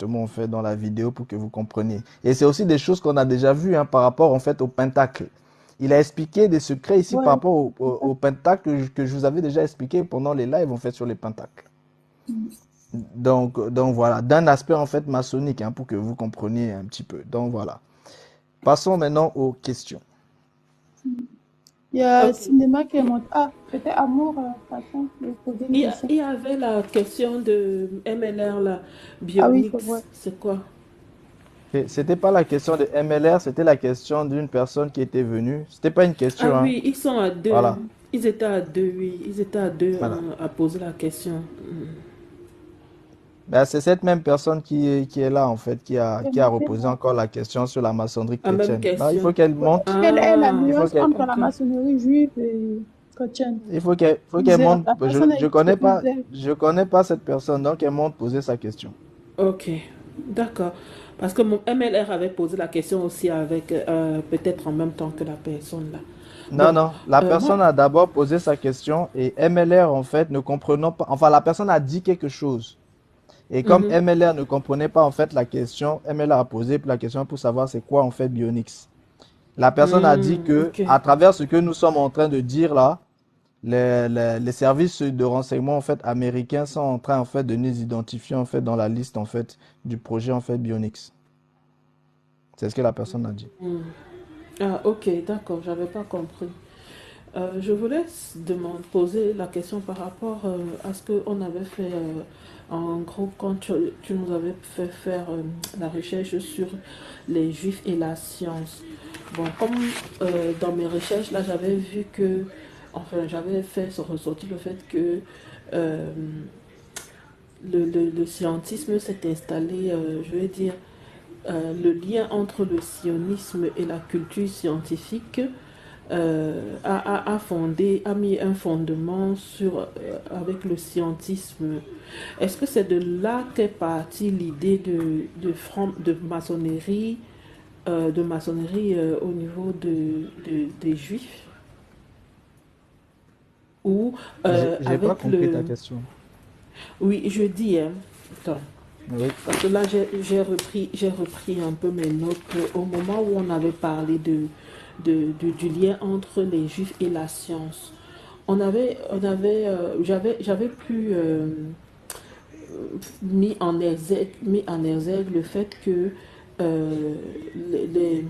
justement en fait dans la vidéo pour que vous compreniez. Et c'est aussi des choses qu'on a déjà vues hein, par rapport en fait au pentacle. Il a expliqué des secrets ici par Ouais. rapport au pentacle que je vous avais déjà expliqué pendant les lives en fait sur les pentacles. Donc voilà, d'un aspect en fait maçonnique hein, pour que vous compreniez un petit peu. Donc voilà. Passons maintenant aux questions. Il y a Ok. cinéma qui est monté. Ah, c'était Amour, pardon, je vais poser une question. Il y avait la question de MLR, là, Ah oui, c'est vrai. Bionics, c'est quoi? Et c'était pas la question de MLR, c'était la question d'une personne qui était venue. C'était pas une Ah question, hein. oui, ils sont à deux. Voilà. Ils étaient à deux, oui. Ils étaient à deux Voilà. à poser la question. Ben, c'est cette même personne qui est là, en fait, C'est qui a monté reposé là. encore la question sur la maçonnerie La même chrétienne. Ben, il faut question. qu'elle Ouais. monte. Quelle est la Ah, Il faut nuance qu'elle, entre la d'accord. maçonnerie juive et chrétienne? faut qu'elle Disait, monte. la personne a exposé. Je connais pas cette personne, donc elle monte poser sa question. Ok, d'accord. Parce que mon MLR avait posé la question aussi avec peut-être en même temps que la personne là. Non, Bon, non. La personne moi, a d'abord posé sa question et MLR, en fait, ne comprenant pas. Enfin, la personne a dit quelque chose. Et comme mhm. MLR ne comprenait pas en fait la question, MLR a posé la question pour savoir c'est quoi en fait Bionix. La personne a dit que Ok. à travers ce que nous sommes en train de dire là, les services de renseignement en fait américains sont en train en fait de nous identifier en fait dans la liste en fait du projet en fait Bionix. C'est ce que la personne a dit. Hmm. Ah, ok, d'accord, j'avais pas compris. Je voulais poser la question par rapport à ce qu'on avait fait en gros quand tu nous avais fait faire la recherche sur les juifs et la science. Bon, comme dans mes recherches, là, j'avais vu que, enfin, j'avais fait ressortir le fait que euh, le scientisme s'est installé, je vais dire, le lien entre le sionisme et la culture scientifique a mis un fondement avec le scientisme. Est-ce que c'est de là qu'est partie l'idée de maçonnerie au niveau des juifs? Ou J'ai pas avec compris ta le... question. Oui, je dis, hein, attends, Oui. parce que là, j'ai repris un peu mes notes au moment où on avait parlé du lien entre les juifs et la science. J'avais plus mis en exergue le fait que euh, les,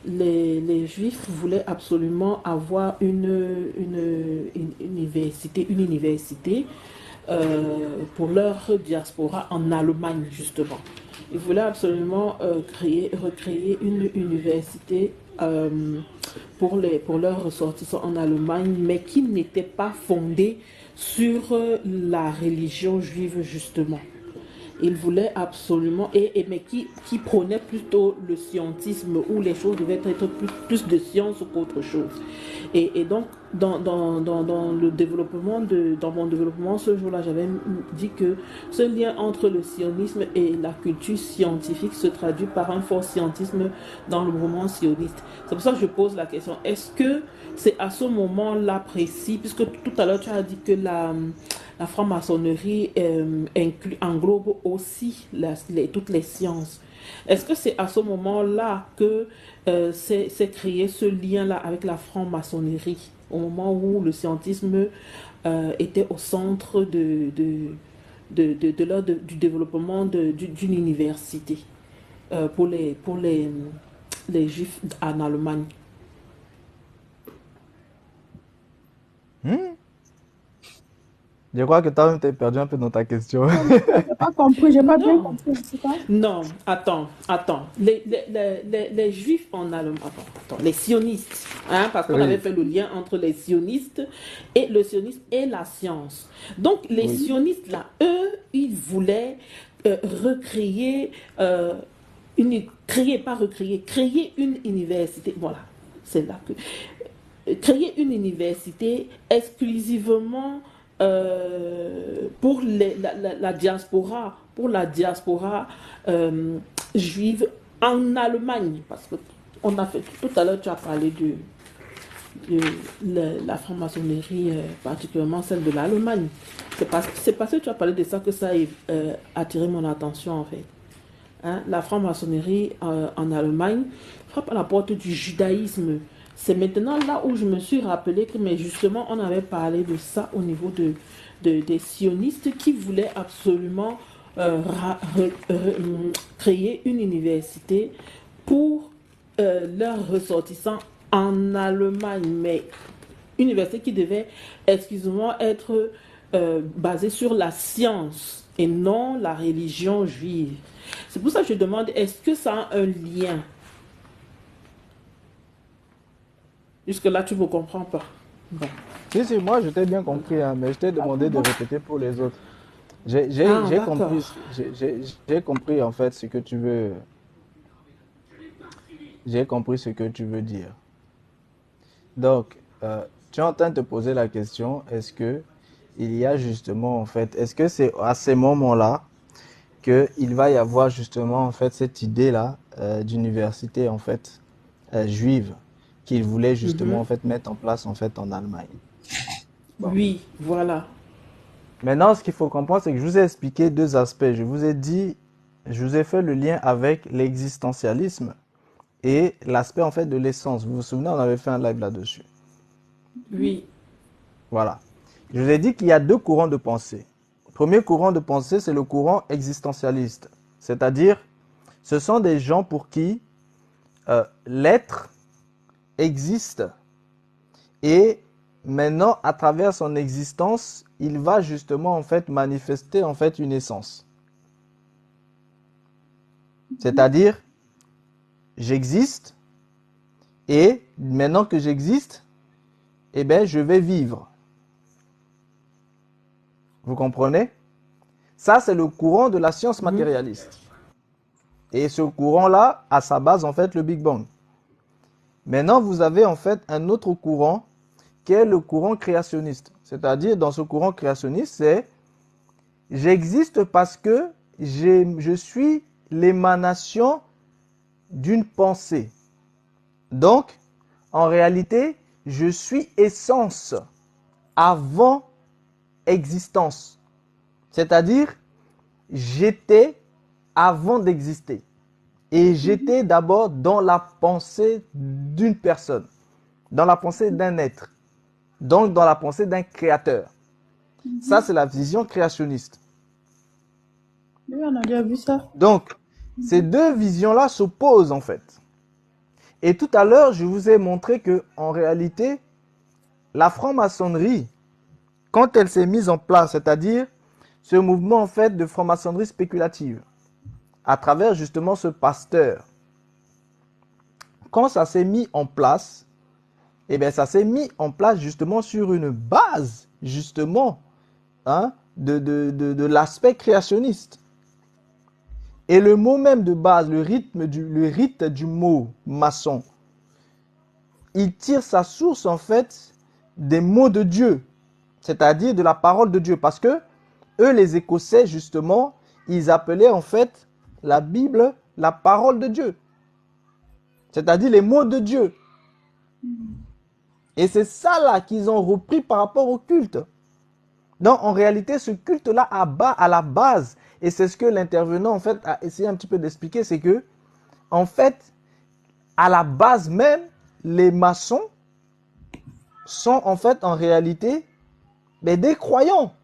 les, les Juifs voulaient absolument avoir une université pour leur diaspora en Allemagne, justement. Ils voulaient absolument recréer une université pour leurs ressortissants en Allemagne, mais qui n'était pas fondée sur la religion juive, justement. Il voulait absolument, mais qui prônait plutôt le scientisme où les choses devaient être plus de science qu'autre chose. Et donc, dans mon développement ce jour-là, j'avais dit que ce lien entre le sionisme et la culture scientifique se traduit par un fort scientisme dans le mouvement sioniste. C'est pour ça que je pose la question, est-ce que c'est à ce moment-là précis, puisque tout à l'heure tu as dit que la franc-maçonnerie englobe aussi toutes les sciences. Est-ce que c'est à ce moment-là que s'est créé ce lien-là avec la franc-maçonnerie, au moment où le scientisme était au centre du développement d'une université pour les juifs en Allemagne? Hmm? Je crois que toi-même t'es perdu un peu dans ta question. J'ai pas compris, j'ai pas bien Non. compris. C'est quoi? Non, attends. Les juifs en Allemagne, les sionistes, hein, parce qu'on avait Oui, fait le lien entre les sionistes et le sionisme et la science. Donc, les oui. sionistes, là, eux, ils voulaient recréer, créer, pas recréer, créer une université. Voilà, c'est là que créer une université exclusivement pour pour la diaspora juive en Allemagne. Parce que on a fait tout à l'heure, tu as parlé de la franc-maçonnerie, particulièrement celle de l'Allemagne. C'est parce que tu as parlé de ça que ça a attiré mon attention en fait. hein, la franc-maçonnerie en Allemagne frappe à la porte du judaïsme. C'est maintenant là où je me suis rappelé que, mais justement, on avait parlé de ça au niveau des sionistes qui voulaient absolument créer une université pour leurs ressortissants en Allemagne, mais université qui devait exclusivement être basée sur la science et non la religion juive. C'est pour ça que je demande, est-ce que ça a un lien? Jusque-là, tu ne me comprends pas. Bon. Si, moi je t'ai bien compris, hein, mais je t'ai demandé de répéter pour les autres. Ah, J'ai compris, d'accord. j'ai compris en fait ce que tu veux, j'ai compris ce que tu veux dire. Donc, tu es en train de te poser la question, est-ce que il y a justement en fait, est-ce que c'est à ces moments-là que il va y avoir justement en fait cette idée-là d'université en fait juive qu'il voulait justement en Mhm. fait mettre en place en fait en Allemagne. Bon. Oui, voilà. Maintenant, ce qu'il faut comprendre, c'est que je vous ai expliqué deux aspects. Je vous ai dit, je vous ai fait le lien avec l'existentialisme et l'aspect en fait de l'essence. Vous vous souvenez, on avait fait un live là-dessus. Oui. Voilà. Je vous ai dit qu'il y a deux courants de pensée. Le premier courant de pensée, c'est le courant existentialiste. C'est-à-dire, ce sont des gens pour qui l'être existe et maintenant, à travers son existence, il va justement en fait manifester en fait une essence. C'est-à-dire, j'existe et maintenant que j'existe, eh bien, je vais vivre. Vous comprenez? Ça, c'est le courant de la science Mhm. matérialiste. Et ce courant-là a sa base en fait le Big Bang. Maintenant, vous avez en fait un autre courant qui est le courant créationniste. C'est-à-dire, dans ce courant créationniste, c'est j'existe parce que je suis l'émanation d'une pensée. Donc, en réalité, je suis essence avant existence. C'est-à-dire, j'étais avant d'exister. Et j'étais d'abord dans la pensée d'une personne, dans la pensée d'un être, donc dans la pensée d'un créateur. Ça, c'est la vision créationniste. Oui, on a déjà vu ça. Donc, ces deux visions-là s'opposent en fait. Et tout à l'heure, je vous ai montré que, en réalité, la franc-maçonnerie, quand elle s'est mise en place, c'est-à-dire ce mouvement en fait de franc-maçonnerie spéculative, à travers justement ce pasteur, quand ça s'est mis en place, eh bien, ça s'est mis en place justement sur une base, justement, hein, de l'aspect créationniste. Et le mot même de base, le rite du mot maçon, il tire sa source en fait des mots de Dieu, c'est-à-dire de la parole de Dieu. Parce que eux, les Écossais, justement, ils appelaient en fait la Bible la parole de Dieu, c'est-à-dire les mots de Dieu. Et c'est ça là qu'ils ont repris par rapport au culte. Donc en réalité, ce culte-là à la base, et c'est ce que l'intervenant en fait a essayé un petit peu d'expliquer, c'est que en fait, à la base même, les maçons sont en fait en réalité des croyants.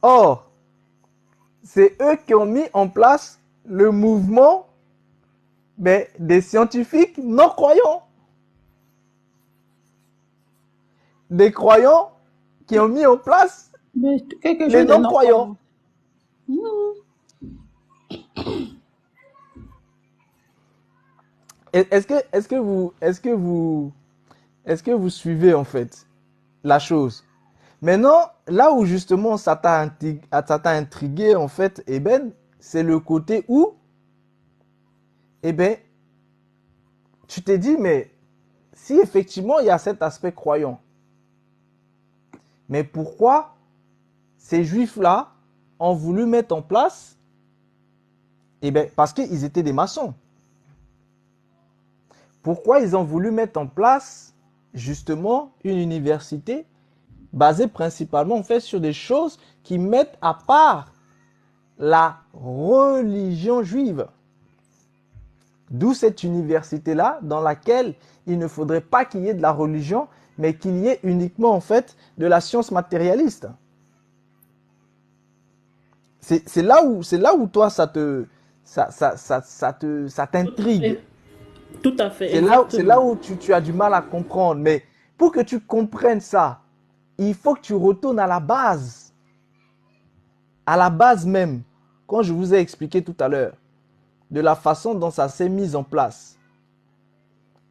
Or, c'est eux qui ont mis en place le mouvement des scientifiques non croyants. Des croyants qui ont mis en place Mais quelque les chose de non-croyants. non-croyant. Mhm. Est-ce que vous suivez en fait la chose? Maintenant, là où justement ça t'a intrigué en fait, eh ben, c'est le côté où, eh ben, tu t'es dit, mais si effectivement il y a cet aspect croyant, mais pourquoi ces juifs-là ont voulu mettre en place, eh ben, parce qu'ils étaient des maçons. Pourquoi ils ont voulu mettre en place justement une université basé principalement en fait sur des choses qui mettent à part la religion juive. D'où cette université-là dans laquelle il ne faudrait pas qu'il y ait de la religion, mais qu'il y ait uniquement en fait de la science matérialiste. C'est là où toi ça t'intrigue. Tout à fait, C'est exactement. là où tu as du mal à comprendre. Mais pour que tu comprennes ça, il faut que tu retournes à la base. À la base même, quand je vous ai expliqué tout à l'heure, de la façon dont ça s'est mis en place,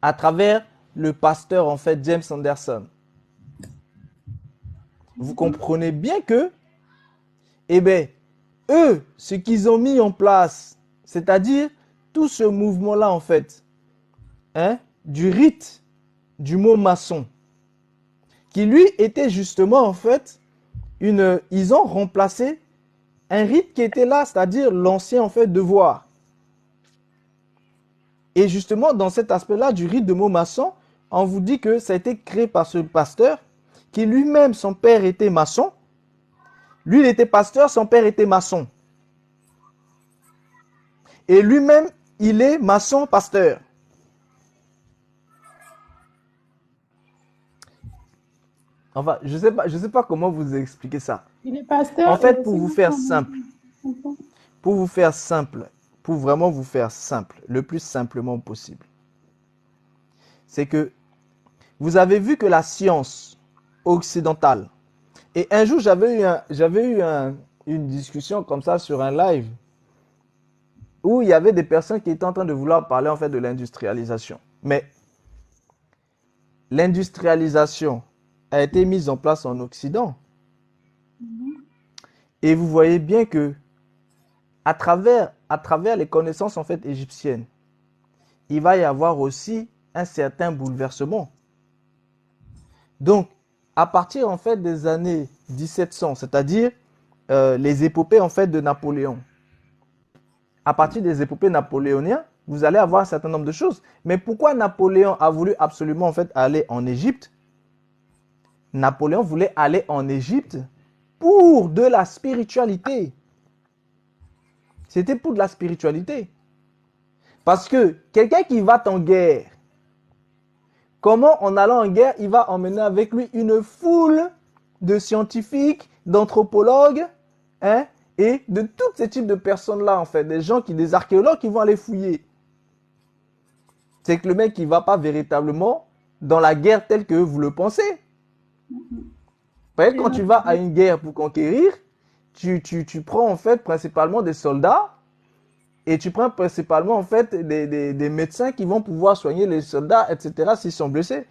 à travers le pasteur, en fait, James Anderson. Vous comprenez bien que, eh bien, eux, ce qu'ils ont mis en place, c'est-à-dire tout ce mouvement-là, en fait, hein, du rite du mot maçon, qui lui était justement, en fait, ils ont remplacé un rite qui était là, c'est-à-dire l'ancien, en fait, devoir. Et justement, dans cet aspect-là du rite de mot maçon, on vous dit que ça a été créé par ce pasteur, qui lui-même, son père était maçon. Lui, il était pasteur, son père était maçon. Et lui-même, il est maçon-pasteur. Enfin, je sais pas comment vous expliquer ça. Il est En pasteur et fait, aussi pour vous faire simple, pour vraiment vous faire simple, le plus simplement possible, c'est que vous avez vu que la science occidentale, et un jour j'avais eu une discussion comme ça sur un live, où il y avait des personnes qui étaient en train de vouloir parler en fait de l'industrialisation. Mais l'industrialisation a été mise en place en Occident. Et vous voyez bien que à travers les connaissances en fait égyptiennes, il va y avoir aussi un certain bouleversement. Donc, à partir en fait des années 1700, c'est-à-dire les épopées en fait de Napoléon, à partir des épopées napoléoniennes, vous allez avoir un certain nombre de choses. Mais pourquoi Napoléon a voulu absolument en fait aller en Égypte? Napoléon voulait aller en Égypte pour de la spiritualité. C'était pour de la spiritualité. Parce que quelqu'un qui va en guerre, comment en allant en guerre, il va emmener avec lui une foule de scientifiques, d'anthropologues, hein, et de tous ces types de personnes-là, en fait, des archéologues qui vont aller fouiller. C'est que le mec, il ne va pas véritablement dans la guerre telle que vous le pensez. Parce que quand tu vas à une guerre pour conquérir, tu prends en fait principalement des soldats et tu prends principalement en fait des médecins qui vont pouvoir soigner les soldats, etc. s'ils sont blessés.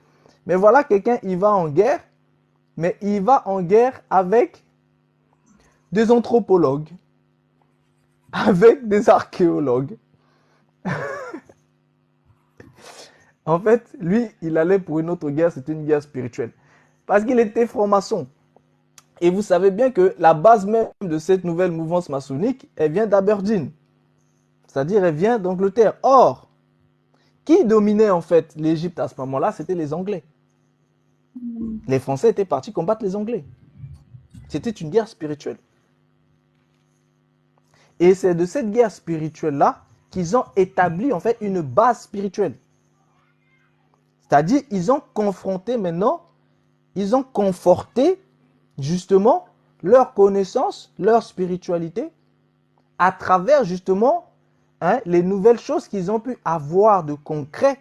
Mais voilà, quelqu'un, il va en guerre, mais il va en guerre avec des anthropologues, avec des archéologues. En fait, lui, il allait pour une autre guerre, c'était une guerre spirituelle. Parce qu'il était franc-maçon. Et vous savez bien que la base même de cette nouvelle mouvance maçonnique, elle vient d'Aberdeen. C'est-à-dire, elle vient d'Angleterre. Or, qui dominait en fait l'Égypte à ce moment-là? C'était les Anglais. Les Français étaient partis combattre les Anglais. C'était une guerre spirituelle. Et c'est de cette guerre spirituelle-là qu'ils ont établi en fait une base spirituelle. C'est-à-dire, ils ont confronté maintenant, ils ont conforté justement leur connaissance, leur spiritualité à travers justement les nouvelles choses qu'ils ont pu avoir de concret.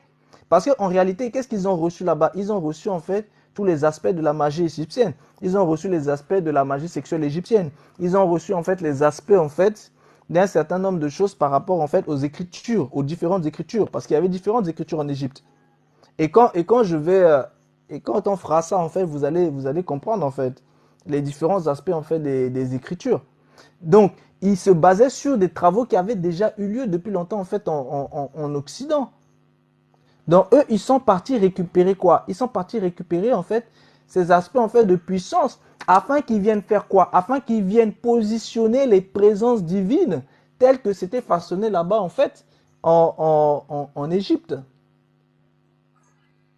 Parce qu'en réalité, qu'est-ce qu'ils ont reçu là-bas? Ils ont reçu en fait tous les aspects de la magie égyptienne. Ils ont reçu les aspects de la magie sexuelle égyptienne. Ils ont reçu en fait les aspects en fait d'un certain nombre de choses par rapport en fait aux écritures, aux différentes écritures. Parce qu'il y avait différentes écritures en Égypte. Et quand on fera ça en fait, vous allez comprendre en fait les différents aspects en fait des écritures. Donc, ils se basaient sur des travaux qui avaient déjà eu lieu depuis longtemps en fait en Occident. Donc, eux, ils sont partis récupérer quoi? Ils sont partis récupérer en fait ces aspects en fait de puissance afin qu'ils viennent faire quoi? Afin qu'ils viennent positionner les présences divines telles que c'était façonné là-bas en fait en Égypte.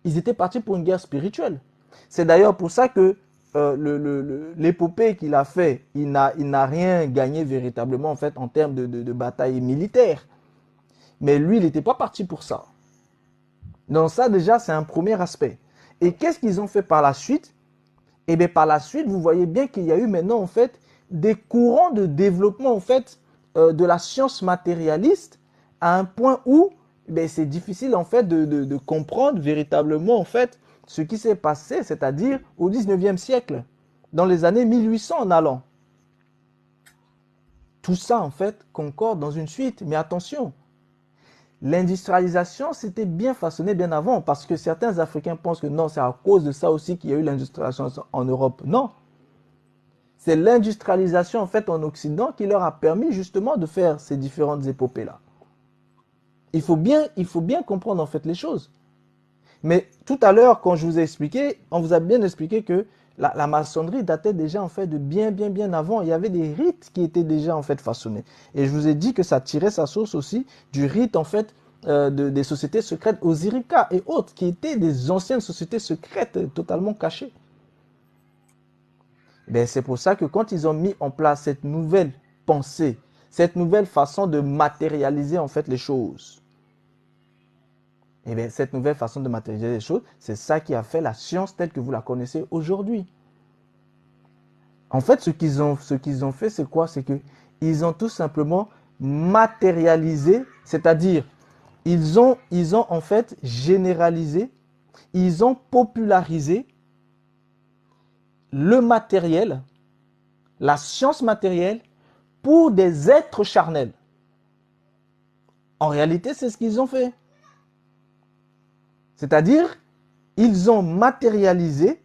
Ils étaient partis pour une guerre spirituelle. C'est d'ailleurs pour ça que l'épopée qu'il a fait, il n'a rien gagné véritablement en fait en termes de bataille militaire. Mais lui, il n'était pas parti pour ça. Donc ça déjà, c'est un premier aspect. Et qu'est-ce qu'ils ont fait par la suite? Et bien par la suite, vous voyez bien qu'il y a eu maintenant en fait des courants de développement en fait de la science matérialiste à un point où c'est difficile en fait de comprendre véritablement en fait ce qui s'est passé, c'est-à-dire au 19e siècle, dans les années 1800 en allant. Tout ça en fait concorde dans une suite, mais attention, l'industrialisation s'était bien façonnée bien avant, parce que certains Africains pensent que non, c'est à cause de ça aussi qu'il y a eu l'industrialisation en Europe. Non, c'est l'industrialisation en fait en Occident qui leur a permis justement de faire ces différentes épopées-là. Il faut bien comprendre en fait les choses. Mais tout à l'heure, quand je vous ai expliqué, on vous a bien expliqué que la maçonnerie datait déjà en fait de bien avant. Il y avait des rites qui étaient déjà en fait façonnés. Et je vous ai dit que ça tirait sa source aussi du rite en fait des sociétés secrètes Osirica et autres, qui étaient des anciennes sociétés secrètes totalement cachées. C'est pour ça que quand ils ont mis en place cette nouvelle pensée, cette nouvelle façon de matérialiser en fait les choses, cette nouvelle façon de matérialiser les choses, c'est ça qui a fait la science telle que vous la connaissez aujourd'hui. En fait, ce qu'ils ont fait, c'est quoi? C'est qu'ils ont tout simplement matérialisé, c'est-à-dire, ils ont en fait généralisé, ils ont popularisé le matériel, la science matérielle, pour des êtres charnels. En réalité, c'est ce qu'ils ont fait. C'est-à-dire, ils ont matérialisé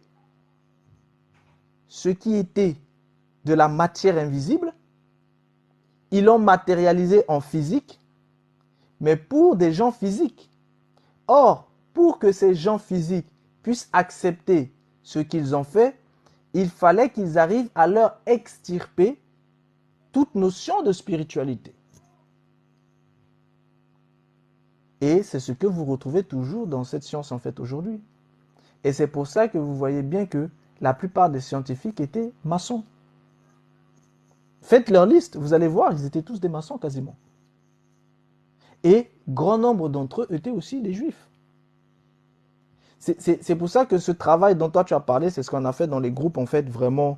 ce qui était de la matière invisible, ils l'ont matérialisé en physique, mais pour des gens physiques. Or, pour que ces gens physiques puissent accepter ce qu'ils ont fait, il fallait qu'ils arrivent à leur extirper toute notion de spiritualité. Et c'est ce que vous retrouvez toujours dans cette science en fait aujourd'hui. Et c'est pour ça que vous voyez bien que la plupart des scientifiques étaient maçons. Faites leur liste, vous allez voir, ils étaient tous des maçons quasiment. Et grand nombre d'entre eux étaient aussi des juifs. C'est pour ça que ce travail dont toi tu as parlé, c'est ce qu'on a fait dans les groupes en fait vraiment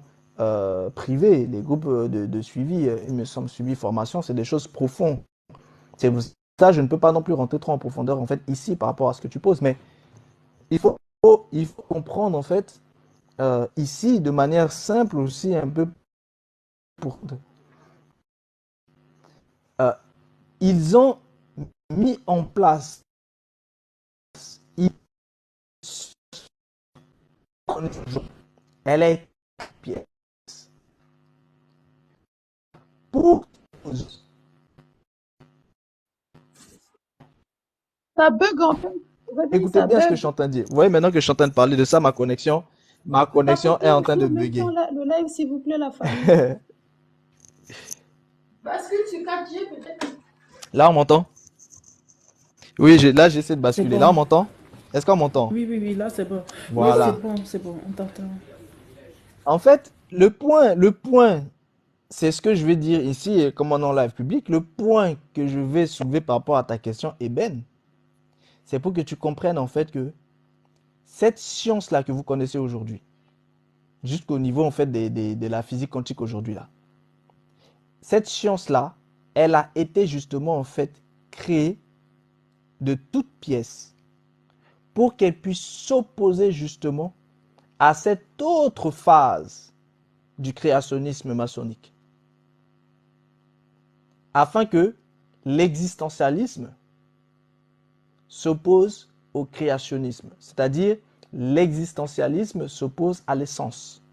privés, les groupes de suivi, il me semble, suivi formation, c'est des choses profondes. C'est ça, je ne peux pas non plus rentrer trop en profondeur en fait ici par rapport à ce que tu poses, mais il faut comprendre en fait ici de manière simple aussi un peu pour ils ont mis en place elle est pièce pour Ça bug en fait. écoutez bien ce que je suis en train de dire. Vous voyez maintenant que je suis en train de parler de ça, ma connexion est en train de bugger. Le live, s'il vous plaît, la famille. Bascule sur 4G peut-être. Là, on m'entend? Oui, là, j'essaie de basculer. Bon. Là, on m'entend? Est-ce qu'on m'entend? Oui, là, c'est bon. Voilà. Oui, c'est bon, on t'entend. En fait, le point, c'est ce que je vais dire ici, comme on est en live public. Le point que je vais soulever par rapport à ta question, Eben, c'est pour que tu comprennes en fait que cette science-là que vous connaissez aujourd'hui, jusqu'au niveau en fait de la physique quantique aujourd'hui là, cette science-là, elle a été justement en fait créée de toutes pièces pour qu'elle puisse s'opposer justement à cette autre phase du créationnisme maçonnique, afin que l'existentialisme s'oppose au créationnisme, c'est-à-dire l'existentialisme s'oppose à l'essence.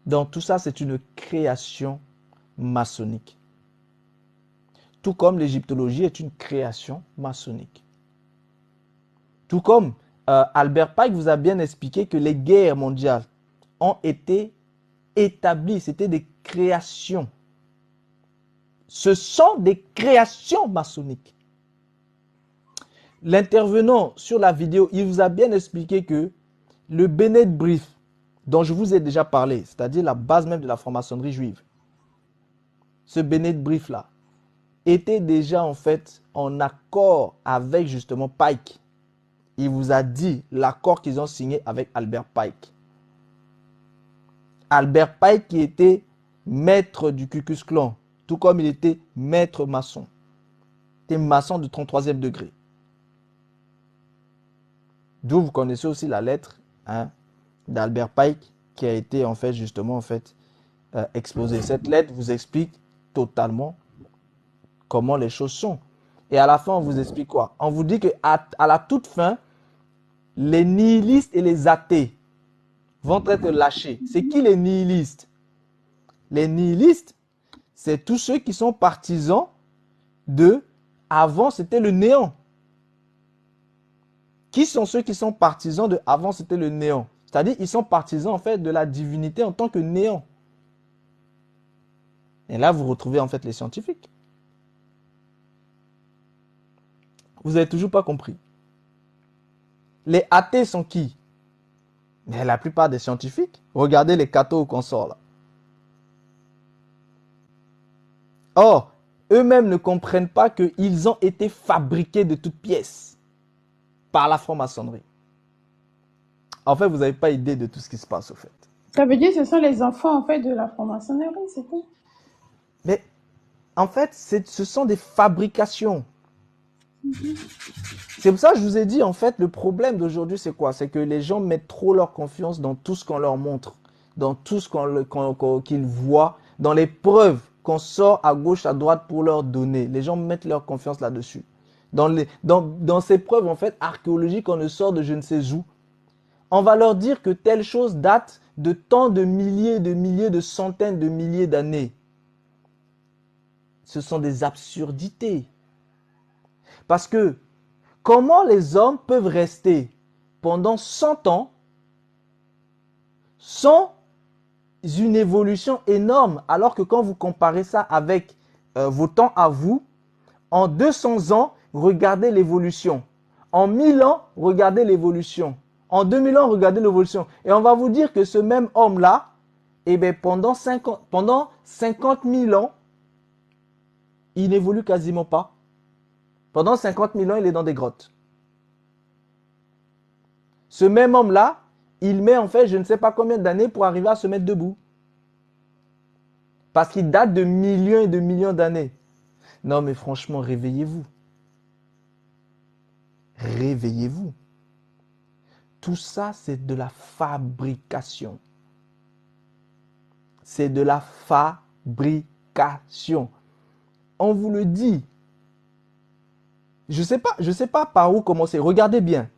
Donc tout ça, c'est une création maçonnique. Tout comme l'égyptologie est une création maçonnique. Tout comme Albert Pike vous a bien expliqué que les guerres mondiales ont été établies, c'était des créations. Ce sont des créations maçonniques. L'intervenant sur la vidéo, il vous a bien expliqué que le Bennett Brief, dont je vous ai déjà parlé, c'est-à-dire la base même de la franc-maçonnerie juive, ce Bennett Brief là, était déjà en fait en accord avec justement Pike. Il vous a dit l'accord qu'ils ont signé avec Albert Pike. Albert Pike qui était maître du Ku Klux Klan, tout comme il était maître maçon. Il était maçon de 33e degré. D'où vous connaissez aussi la lettre d'Albert Pike qui a été en fait justement exposée. Cette lettre vous explique totalement comment les choses sont. Et à la fin, on vous explique quoi? On vous dit qu'à la toute fin, les nihilistes et les athées vont être lâchés. C'est qui les nihilistes? Les nihilistes, c'est tous ceux qui sont partisans de avant c'était le néant. Qui sont ceux qui sont partisans de avant c'était le néant? C'est-à-dire ils sont partisans en fait de la divinité en tant que néant. Et là vous retrouvez en fait les scientifiques. Vous n'avez toujours pas compris. Les athées sont qui? Mais la plupart des scientifiques. Regardez les cathos qu'on sort là. Or, eux-mêmes ne comprennent pas qu'ils ont été fabriqués de toutes pièces par la franc-maçonnerie. En fait, vous n'avez pas idée de tout ce qui se passe au fait. Ça veut dire que ce sont les enfants en fait de la franc-maçonnerie, c'est tout. Mais en fait, ce sont des fabrications. C'est pour ça que je vous ai dit, en fait, le problème d'aujourd'hui, c'est quoi? C'est que les gens mettent trop leur confiance dans tout ce qu'on leur montre, dans tout ce qu'ils voient, dans les preuves qu'on sort à gauche, à droite pour leur donner. Les gens mettent leur confiance là-dessus. Dans ces preuves, en fait, archéologiques, on ne sort de je ne sais où. On va leur dire que telle chose date de tant de milliers, de centaines de milliers d'années. Ce sont des absurdités. Parce que comment les hommes peuvent rester pendant 100 ans sans une évolution énorme, alors que quand vous comparez ça avec vos temps à vous, en 200 ans, regardez l'évolution. En 1000 ans, regardez l'évolution. En 2000 ans, regardez l'évolution. Et on va vous dire que ce même homme-là, eh bien, pendant 50 000 ans, il n'évolue quasiment pas. Pendant 50 000 ans, il est dans des grottes. Ce même homme-là, il met en fait je ne sais pas combien d'années pour arriver à se mettre debout. Parce qu'il date de millions et de millions d'années. Non mais franchement, réveillez-vous. Réveillez-vous. Tout ça, c'est de la fabrication. C'est de la fabrication. On vous le dit. Je ne sais pas par où commencer. Regardez bien.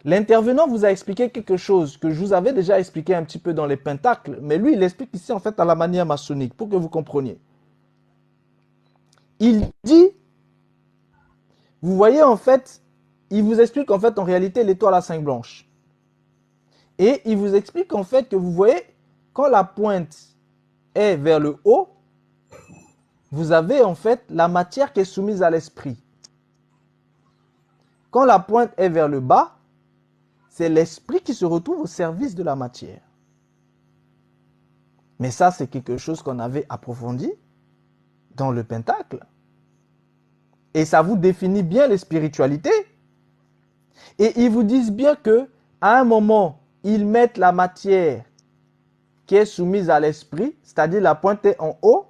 L'intervenant vous a expliqué quelque chose que je vous avais déjà expliqué un petit peu dans les pentacles, mais lui, il explique ici en fait à la manière maçonnique, pour que vous compreniez. Il dit, vous voyez en fait, il vous explique en fait en réalité l'étoile à 5 blanches. Et il vous explique en fait que vous voyez, quand la pointe est vers le haut, vous avez en fait la matière qui est soumise à l'esprit. Quand la pointe est vers le bas, c'est l'esprit qui se retrouve au service de la matière. Mais ça, c'est quelque chose qu'on avait approfondi dans le pentacle. Et ça vous définit bien les spiritualités. Et ils vous disent bien que à un moment, ils mettent la matière qui est soumise à l'esprit, c'est-à-dire la pointe est en haut,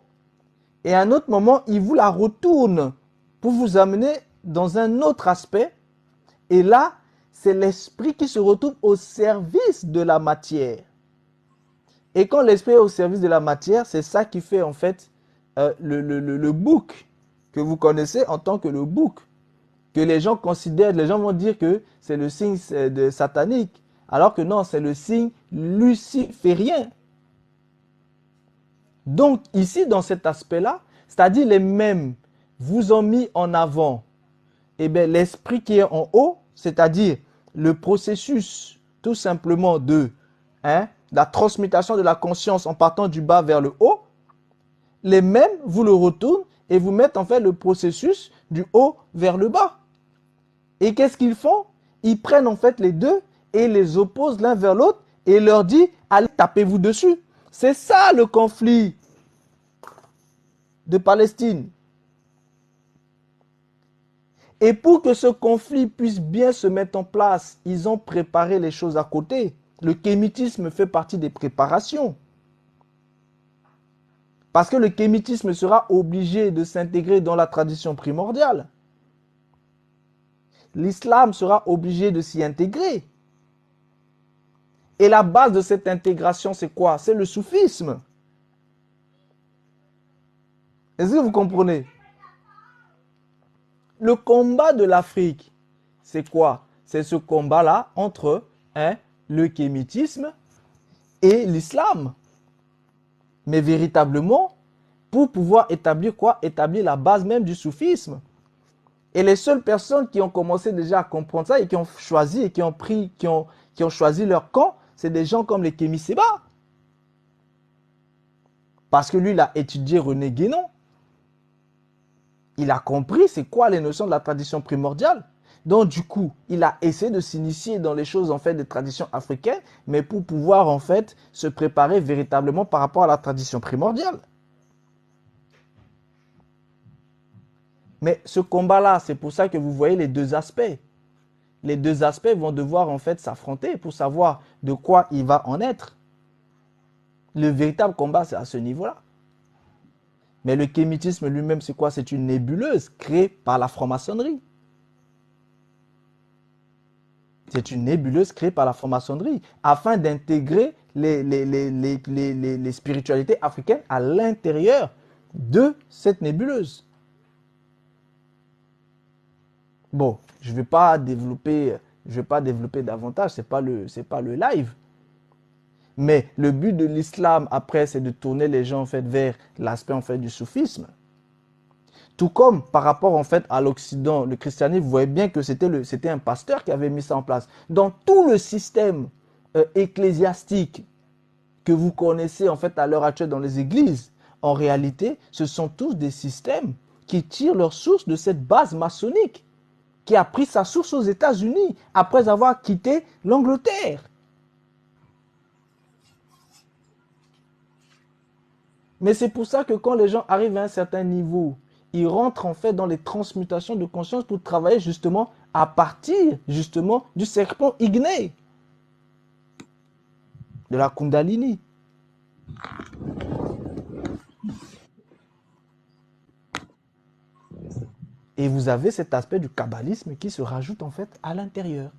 et à un autre moment, ils vous la retournent pour vous amener dans un autre aspect. Et là, c'est l'esprit qui se retrouve au service de la matière. Et quand l'esprit est au service de la matière, c'est ça qui fait en fait le bouc que vous connaissez en tant que le bouc. Que les gens considèrent, les gens vont dire que c'est le signe de satanique. Alors que non, c'est le signe luciférien. Donc ici, dans cet aspect-là, c'est-à-dire les mêmes vous ont mis en avant l'esprit qui est en haut, c'est-à-dire le processus tout simplement de la transmutation de la conscience en partant du bas vers le haut, les mêmes vous le retournent et vous mettent en fait le processus du haut vers le bas. Et qu'est-ce qu'ils font? Ils prennent en fait les deux et les oppose l'un vers l'autre et leur dit allez tapez-vous dessus. C'est ça le conflit de Palestine. Et pour que ce conflit puisse bien se mettre en place, ils ont préparé les choses à côté. Le kémitisme fait partie des préparations. Parce que le kémitisme sera obligé de s'intégrer dans la tradition primordiale. L'islam sera obligé de s'y intégrer. Et la base de cette intégration, c'est quoi? C'est le soufisme. Est-ce que vous comprenez? Le combat de l'Afrique, c'est quoi? C'est ce combat-là entre le kémitisme et l'islam. Mais véritablement, pour pouvoir établir quoi? Établir la base même du soufisme. Et les seules personnes qui ont commencé déjà à comprendre ça et qui ont choisi et qui ont choisi leur camp, c'est des gens comme les Kémi Séba. Parce que lui, il a étudié René Guénon. Il a compris c'est quoi les notions de la tradition primordiale. Donc du coup, il a essayé de s'initier dans les choses en fait des traditions africaines, mais pour pouvoir en fait se préparer véritablement par rapport à la tradition primordiale. Mais ce combat-là, c'est pour ça que vous voyez les deux aspects. Les deux aspects vont devoir en fait s'affronter pour savoir de quoi il va en être. Le véritable combat, c'est à ce niveau-là. Mais le kémitisme lui-même, c'est quoi? C'est une nébuleuse créée par la franc-maçonnerie. C'est une nébuleuse créée par la franc-maçonnerie afin d'intégrer les spiritualités africaines à l'intérieur de cette nébuleuse. Bon, je ne vais pas développer davantage, c'est pas le live. Mais le but de l'islam après, c'est de tourner les gens en fait vers l'aspect en fait du soufisme. Tout comme par rapport en fait à l'Occident, le christianisme, vous voyez bien que c'était un pasteur qui avait mis ça en place. Dans tout le système ecclésiastique que vous connaissez en fait à l'heure actuelle dans les églises, en réalité, ce sont tous des systèmes qui tirent leur source de cette base maçonnique, qui a pris sa source aux États-Unis après avoir quitté l'Angleterre. Mais c'est pour ça que quand les gens arrivent à un certain niveau, ils rentrent en fait dans les transmutations de conscience pour travailler justement à partir justement du serpent igné, de la Kundalini. Et vous avez cet aspect du kabbalisme qui se rajoute en fait à l'intérieur.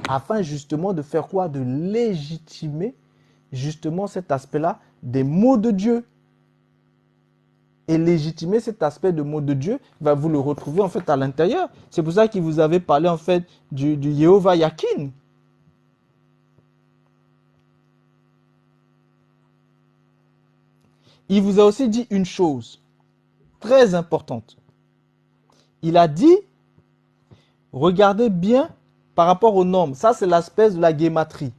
Afin justement de faire quoi? De légitimer justement cet aspect-là des mots de Dieu. Et légitimer cet aspect de mot de Dieu, vous le retrouver en fait à l'intérieur. C'est pour ça qu'il vous avait parlé en fait du Yehovah Yakin. Il vous a aussi dit une chose très importante. Il a dit, regardez bien par rapport aux normes. Ça, c'est l'aspect de la guématrie.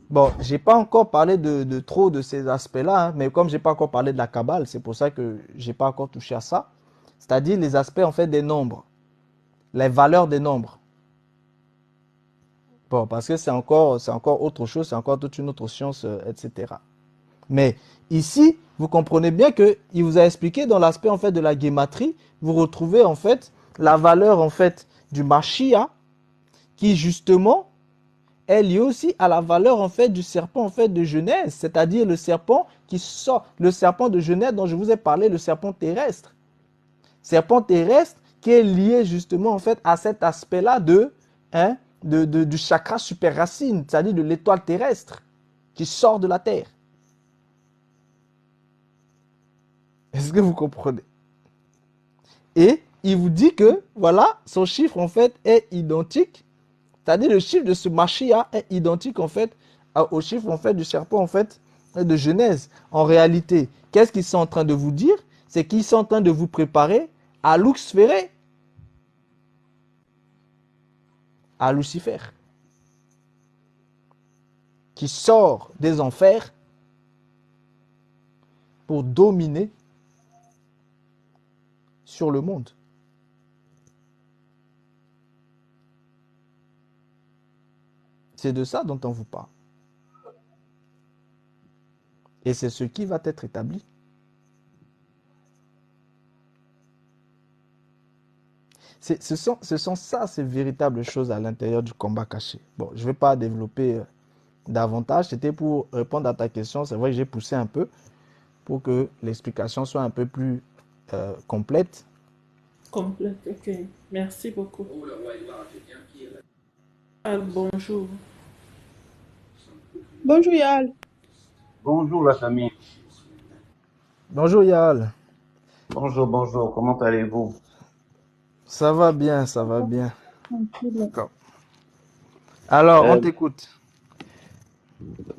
Bon, je n'ai pas encore parlé de trop de ces aspects-là, hein, mais comme je n'ai pas encore parlé de la Kabbale, c'est pour ça que je n'ai pas encore touché à ça. C'est-à-dire les aspects en fait des nombres, les valeurs des nombres. Bon, parce que c'est encore autre chose, c'est encore toute une autre science, etc. Mais ici, vous comprenez bien qu'il vous a expliqué dans l'aspect en fait de la guématrie, vous retrouvez en fait la valeur en fait du Mashiach, qui justement est liée aussi à la valeur en fait du serpent en fait de Genèse, c'est-à-dire le serpent qui sort, le serpent de Genèse dont je vous ai parlé, le serpent terrestre. Serpent terrestre qui est lié justement en fait à cet aspect-là du chakra super racine, c'est-à-dire de l'étoile terrestre qui sort de la terre. Est-ce que vous comprenez? Et il vous dit que, voilà, son chiffre en fait est identique, c'est-à-dire le chiffre de ce Mashiach est identique en fait au chiffre en fait du serpent en fait de Genèse. En réalité, qu'est-ce qu'ils sont en train de vous dire? C'est qu'ils sont en train de vous préparer à Luxféré, à Lucifer, qui sort des enfers pour dominer sur le monde. C'est de ça dont on vous parle. Et c'est ce qui va être établi. Ce sont ça, ces véritables choses à l'intérieur du combat caché. Bon, je ne vais pas développer davantage. C'était pour répondre à ta question. C'est vrai que j'ai poussé un peu pour que l'explication soit un peu plus complète. Complète, ok. Merci beaucoup. Bonjour. Bonjour Yal. Bonjour la famille. Bonjour Yael. Bonjour, bonjour. Comment allez-vous? Ça va bien, ça va bien. Tranquille. D'accord. Alors, on Euh, t'écoute.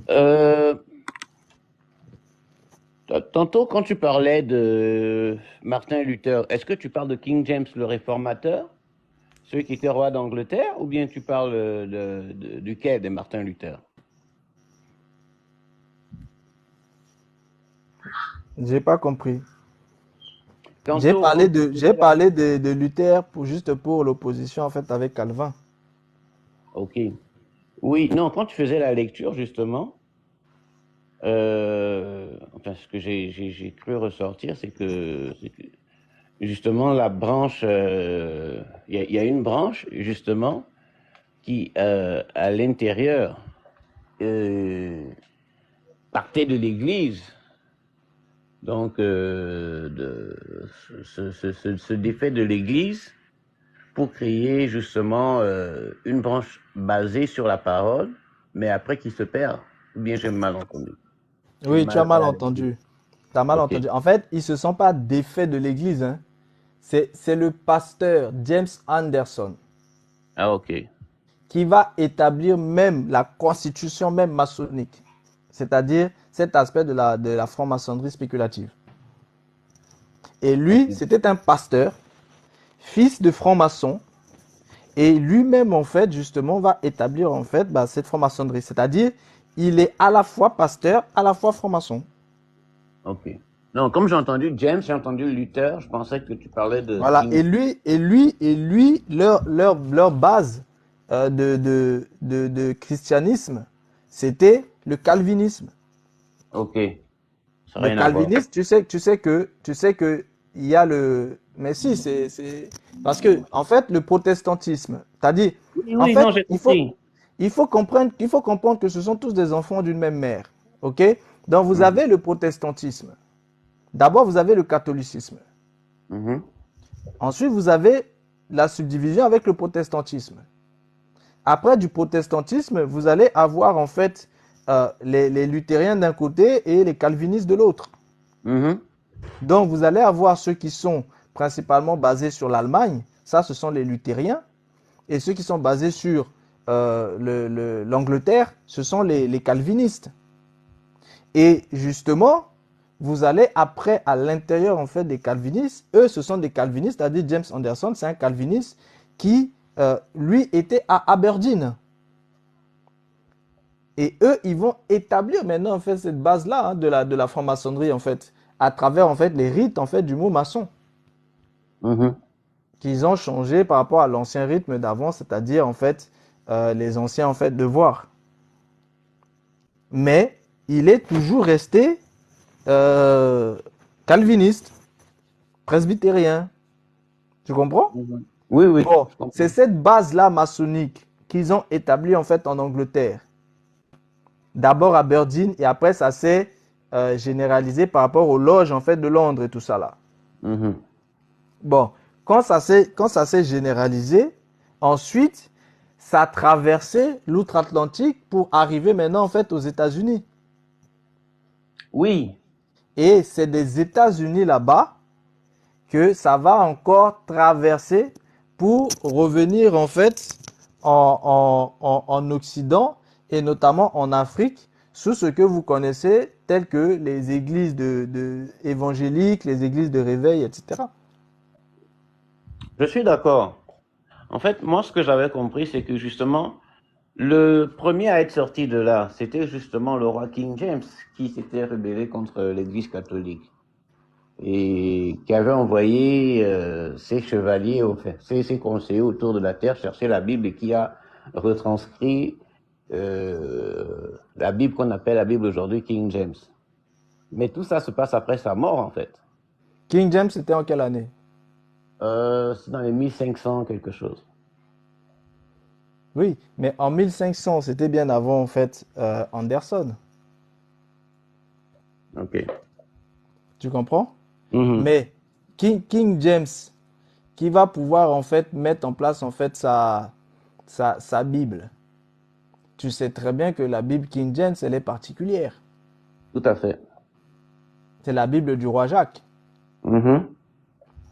euh, Tantôt, quand tu parlais de Martin Luther, est-ce que tu parles de King James le réformateur, celui qui était roi d'Angleterre, ou bien tu parles duquel de Martin Luther? J'ai pas compris. J'ai Tantôt, parlé quand tu de, faisais j'ai la... parlé de Luther juste pour l'opposition en fait avec Calvin. Ok. Oui, non, quand tu faisais la lecture, justement, enfin, ce que j'ai cru ressortir, c'est que justement, la branche, il y a une branche, justement, qui, à l'intérieur, euh, partait de l'Église. Donc, se défait de l'Église pour créer justement une branche basée sur la parole, mais après qui se perd. Ou bien j'ai mal entendu. J'ai Oui, tu as mal fait mal la lecture. entendu. Tu as mal Ok. entendu. En fait, ils se sont pas défaits de l'Église, hein. C'est le pasteur James Anderson Ah, ok. qui va établir même la constitution même maçonnique, c'est-à-dire cet aspect de la franc-maçonnerie spéculative. Et Ok. lui, c'était un pasteur, fils de franc-maçon, et lui-même, en fait, justement, va établir, en fait, bah, cette franc-maçonnerie. C'est-à-dire, il est à la fois pasteur, à la fois franc-maçon. Ok. Non, comme j'ai entendu James, j'ai entendu Luther, je pensais que tu parlais de Voilà. King. Leur base de christianisme, c'était le calvinisme. Ok. Ça n'a Le rien à voir. calvinisme, tu sais que il y a le, mais si, parce que, en fait, le protestantisme, c'est-à-dire, Oui, en oui, fait, non, j'ai compris. il faut comprendre que ce sont tous des enfants d'une même mère. OK? Donc, vous Mhm. avez le protestantisme. D'abord, vous avez le catholicisme. Mhm. Ensuite, vous avez la subdivision avec le protestantisme. Après du protestantisme, vous allez avoir en fait les luthériens d'un côté et les calvinistes de l'autre. Mhm. Donc, vous allez avoir ceux qui sont principalement basés sur l'Allemagne, ça, ce sont les luthériens, et ceux qui sont basés sur l'Angleterre, ce sont les calvinistes. Et justement, vous allez après à l'intérieur en fait des calvinistes. Eux, ce sont des calvinistes, c'est-à-dire James Anderson, c'est un calviniste qui, lui, était à Aberdeen. Et eux, ils vont établir maintenant en fait cette base-là hein, de la franc-maçonnerie en fait, à travers en fait les rites en fait du mot maçon Mhm. qu'ils ont changé par rapport à l'ancien rythme d'avant, c'est-à-dire en fait les anciens en fait devoirs. Mais il est toujours resté euh, calviniste, presbytérien. Tu comprends? Mhm. Oui, oui, Bon, je c'est comprends. cette base-là maçonnique qu'ils ont établie en fait en Angleterre. D'abord à Aberdeen et après ça s'est généralisé par rapport aux loges en fait de Londres et tout ça là. Mhm. Bon, quand ça s'est généralisé, ensuite ça a traversé l'outre-Atlantique pour arriver maintenant en fait aux États-Unis. Oui. Et c'est des États-Unis là-bas que ça va encore traverser pour revenir en fait en Occident et notamment en Afrique sous ce que vous connaissez telles que les églises évangéliques, les églises de réveil, etc. Je suis d'accord. En fait, moi, ce que j'avais compris, c'est que justement, le premier à être sorti de là, c'était justement le roi King James, qui s'était rebellé contre l'Église catholique et qui avait envoyé ses chevaliers, enfin, ses conseillers autour de la terre chercher la Bible et qui a retranscrit la Bible qu'on appelle la Bible aujourd'hui King James. Mais tout ça se passe après sa mort, en fait. King James, c'était en quelle année? C'est dans les 1500 quelque chose. Oui, mais en 1500, c'était bien avant, en fait, Anderson. Ok. Tu comprends? Mhm. Mais King James, qui va pouvoir, en fait, mettre en place, en fait, sa Bible. Tu sais très bien que la Bible King James, elle est particulière. Tout à fait. C'est la Bible du roi Jacques. Mhm.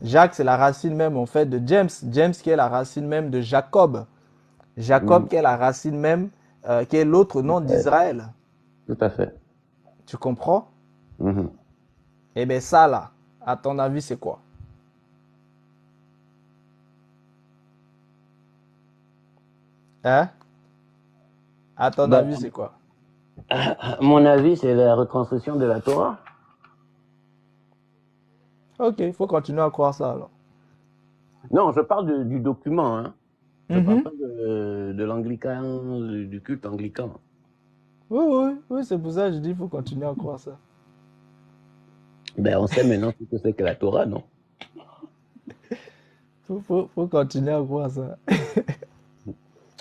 Jacques, c'est la racine même, en fait, de James. James, qui est la racine même de Jacob. Jacob, Mhm. qui est la racine même, qui est l'autre nom d'Israël. Tout à fait. Tu comprends? Mhm. Eh bien, ça, là, à ton avis, c'est quoi? Hein? À ton Ben, avis, c'est quoi? à mon avis, c'est la reconstruction de la Torah. Ok, il faut continuer à croire ça, alors. Non, je parle du document, hein. Je parle Mhm. pas de l'anglican, du culte anglican. Oui, oui, oui, c'est pour ça que je dis qu'il faut continuer à croire ça. Ben, on sait maintenant ce que c'est que la Torah, non? Faut continuer à croire ça.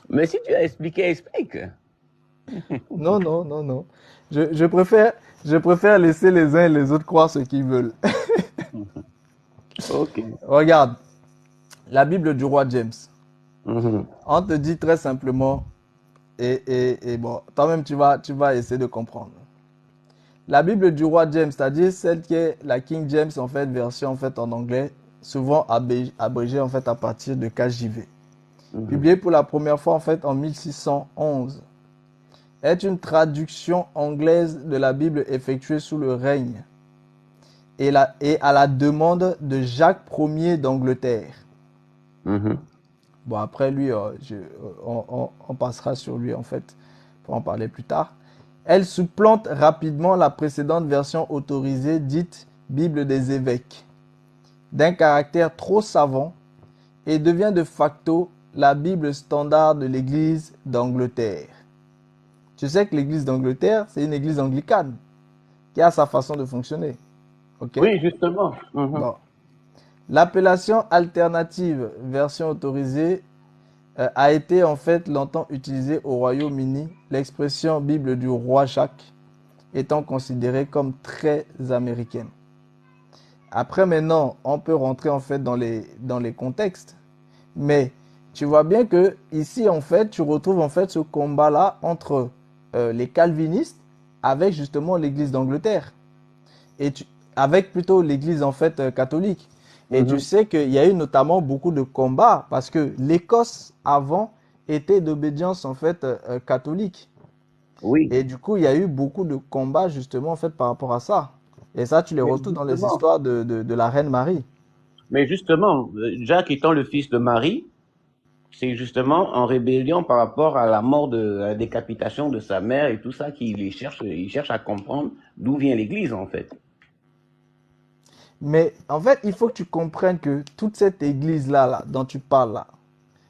Mais si tu as expliqué, explique. Non, non, non, non. Je préfère laisser les uns et les autres croire ce qu'ils veulent. Ok. Regarde, la Bible du roi James. Mhm. On te dit très simplement, et bon, toi-même tu vas essayer de comprendre. La Bible du roi James, c'est-à-dire celle qui est la King James en fait, version en fait en anglais, souvent abrégée en fait à partir de KJV. Mhm. Publiée pour la première fois en fait en 1611, est une traduction anglaise de la Bible effectuée sous le règne et à la demande de Jacques Ier d'Angleterre. Mhm. Bon, après lui, on passera sur lui en fait pour en parler plus tard. Elle supplante rapidement la précédente version autorisée dite Bible des évêques, d'un caractère trop savant, et devient de facto la Bible standard de l'Église d'Angleterre. Tu sais que l'Église d'Angleterre, c'est une église anglicane qui a sa façon de fonctionner. Ok? Oui, justement. Mhm. Bon. L'appellation alternative, version autorisée, a été en fait longtemps utilisée au Royaume-Uni, l'expression Bible du roi Jacques étant considérée comme très américaine. Après maintenant, on peut rentrer en fait dans les contextes, mais tu vois bien que ici en fait, tu retrouves en fait ce combat-là entre les calvinistes avec justement l'Église d'Angleterre et avec plutôt l'Église en fait catholique. Et tu Mhm. sais qu'il y a eu notamment beaucoup de combats parce que l'Écosse avant était d'obédience en fait catholique. Oui, Et du coup, il y a eu beaucoup de combats justement en fait par rapport à ça. Et ça, tu les mais retrouves dans les justement, histoires de la reine Marie. Jacques étant le fils de Marie, c'est justement en rébellion par rapport à la mort de la décapitation de sa mère et tout ça il cherche à comprendre d'où vient l'Église en fait. Mais en fait, il faut que tu comprennes que toute cette église-là là, dont tu parles là,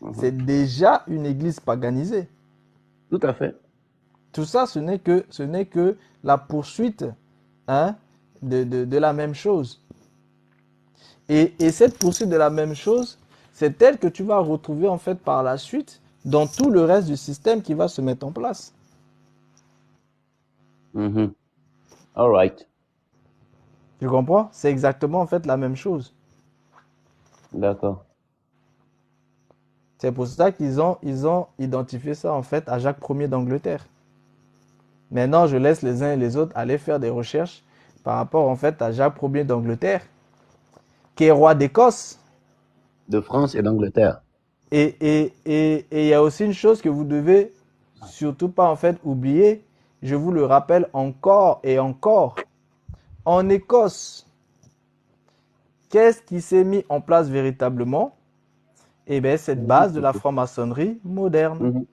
Mhm. c'est déjà une église paganisée. Tout à fait. Tout ça, ce n'est que la poursuite hein, de la même chose. Et cette poursuite de la même chose, c'est elle que tu vas retrouver en fait par la suite dans tout le reste du système qui va se mettre en place. Mhm. All right. Tu comprends? C'est exactement en fait la même chose. D'accord. C'est pour ça ils ont identifié ça en fait à Jacques Ier d'Angleterre. Maintenant, je laisse les uns et les autres aller faire des recherches par rapport en fait à Jacques Ier d'Angleterre, qui est roi d'Écosse. De France et d'Angleterre. Et il y a aussi une chose que vous devez surtout pas en fait oublier. Je vous le rappelle encore et encore. En Écosse, qu'est-ce qui s'est mis en place véritablement? Eh bien, cette base de la franc-maçonnerie moderne. Mhm.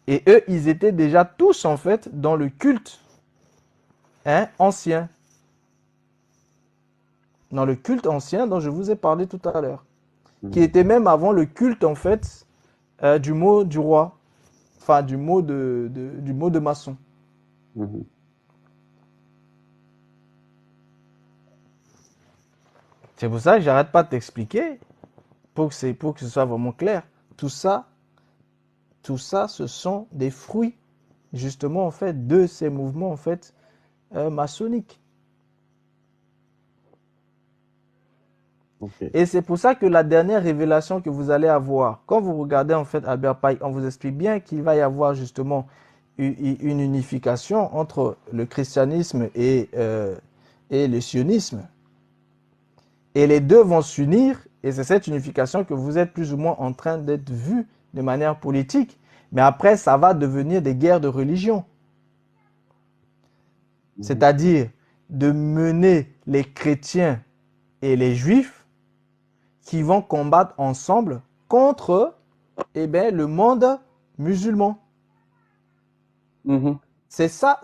Et eux, ils étaient déjà tous en fait dans le culte hein, ancien. Dans le culte ancien dont je vous ai parlé tout à l'heure. Qui Mhm. était même avant le culte en fait du mot du roi. enfin, du mot de maçon. Mhm. C'est pour ça que j'arrête pas de t'expliquer pour que ce soit vraiment clair. Tout ça, ce sont des fruits, justement, en fait, de ces mouvements, en fait, maçonniques. Ok. Et c'est pour ça que la dernière révélation que vous allez avoir, quand vous regardez, en fait, Albert Pike, on vous explique bien qu'il va y avoir, justement, une unification entre le christianisme et le sionisme. Et les deux vont s'unir, et c'est cette unification que vous êtes plus ou moins en train d'être vu de manière politique. Mais après, ça va devenir des guerres de religion. C'est-à-dire de mener les chrétiens et les juifs qui vont combattre ensemble contre le monde musulman. Mhm. C'est ça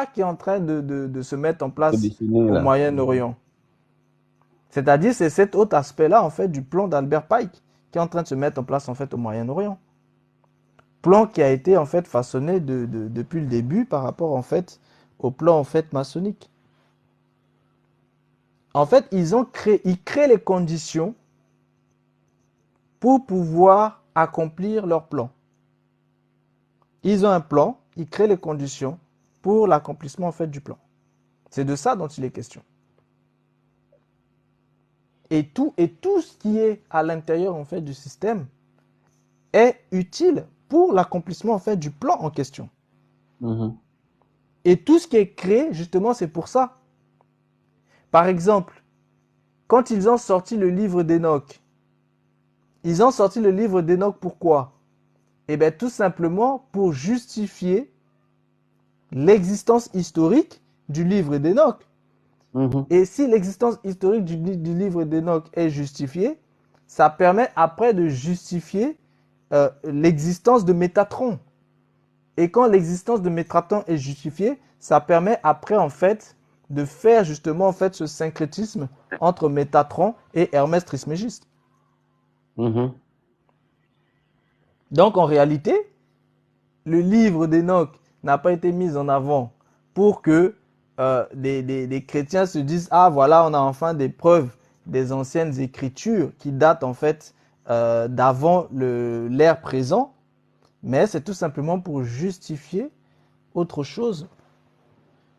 qui est en train de se mettre en C'est place dessiné au là. Moyen-Orient. C'est-à-dire, c'est cet autre aspect-là, en fait, du plan d'Albert Pike qui est en train de se mettre en place, en fait, au Moyen-Orient. Plan qui a été, en fait, façonné depuis le début par rapport, en fait, au plan, en fait, maçonnique. En fait, ils créent les conditions pour pouvoir accomplir leur plan. Ils ont un plan, ils créent les conditions pour l'accomplissement, en fait, du plan. C'est de ça dont il est question. Et tout ce qui est à l'intérieur, en fait, du système est utile pour l'accomplissement, en fait, du plan en question. Mhm. Et tout ce qui est créé, justement, c'est pour ça. Par exemple, quand ils ont sorti le livre d'Enoch, ils ont sorti le livre d'Enoch pourquoi? Eh bien, tout simplement pour justifier l'existence historique du livre d'Enoch. Mhm. Et si l'existence historique du livre d'Enoch est justifiée, ça permet après de justifier l'existence de Métatron. Et quand l'existence de Métatron est justifiée, ça permet après, en fait, de faire justement, en fait, ce syncrétisme entre Métatron et Hermès Trismégiste. Mhm. Donc, en réalité, le livre d'Enoch n'a pas été mis en avant pour que des chrétiens se disent « Ah, voilà, on a enfin des preuves des anciennes écritures qui datent, en fait, d'avant l'ère présent. » Mais c'est tout simplement pour justifier autre chose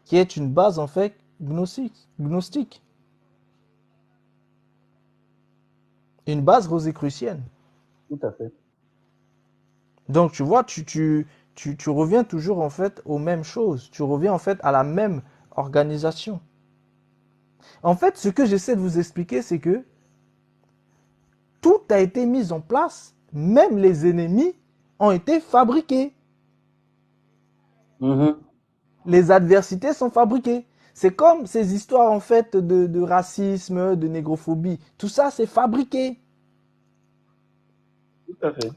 qui est une base en fait gnostique. Une base rosicrucienne. Tout à fait. Donc tu vois, tu reviens toujours en fait aux mêmes choses. Tu reviens en fait à la même organisation. En fait, ce que j'essaie de vous expliquer, c'est que tout a été mis en place. Même les ennemis ont été fabriqués. Mhm. Les adversités sont fabriquées. C'est comme ces histoires en fait de racisme, de négrophobie. Tout ça, c'est fabriqué. Tout à fait.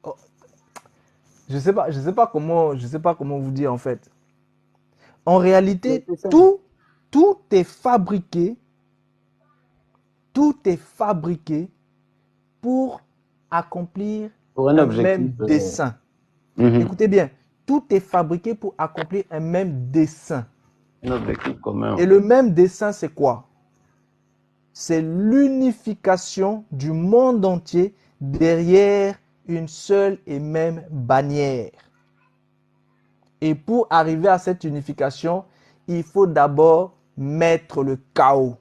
Oh, je sais pas comment vous dire en fait. En Mais réalité, c'est ça. tout est fabriqué. Tout est fabriqué pour accomplir Pour un un objectif. même dessein. Mhm. Écoutez bien, tout est fabriqué pour accomplir un même dessein. Un objectif commun. Et le même dessein, c'est quoi? C'est l'unification du monde entier derrière une seule et même bannière. Et pour arriver à cette unification, il faut d'abord mettre le chaos.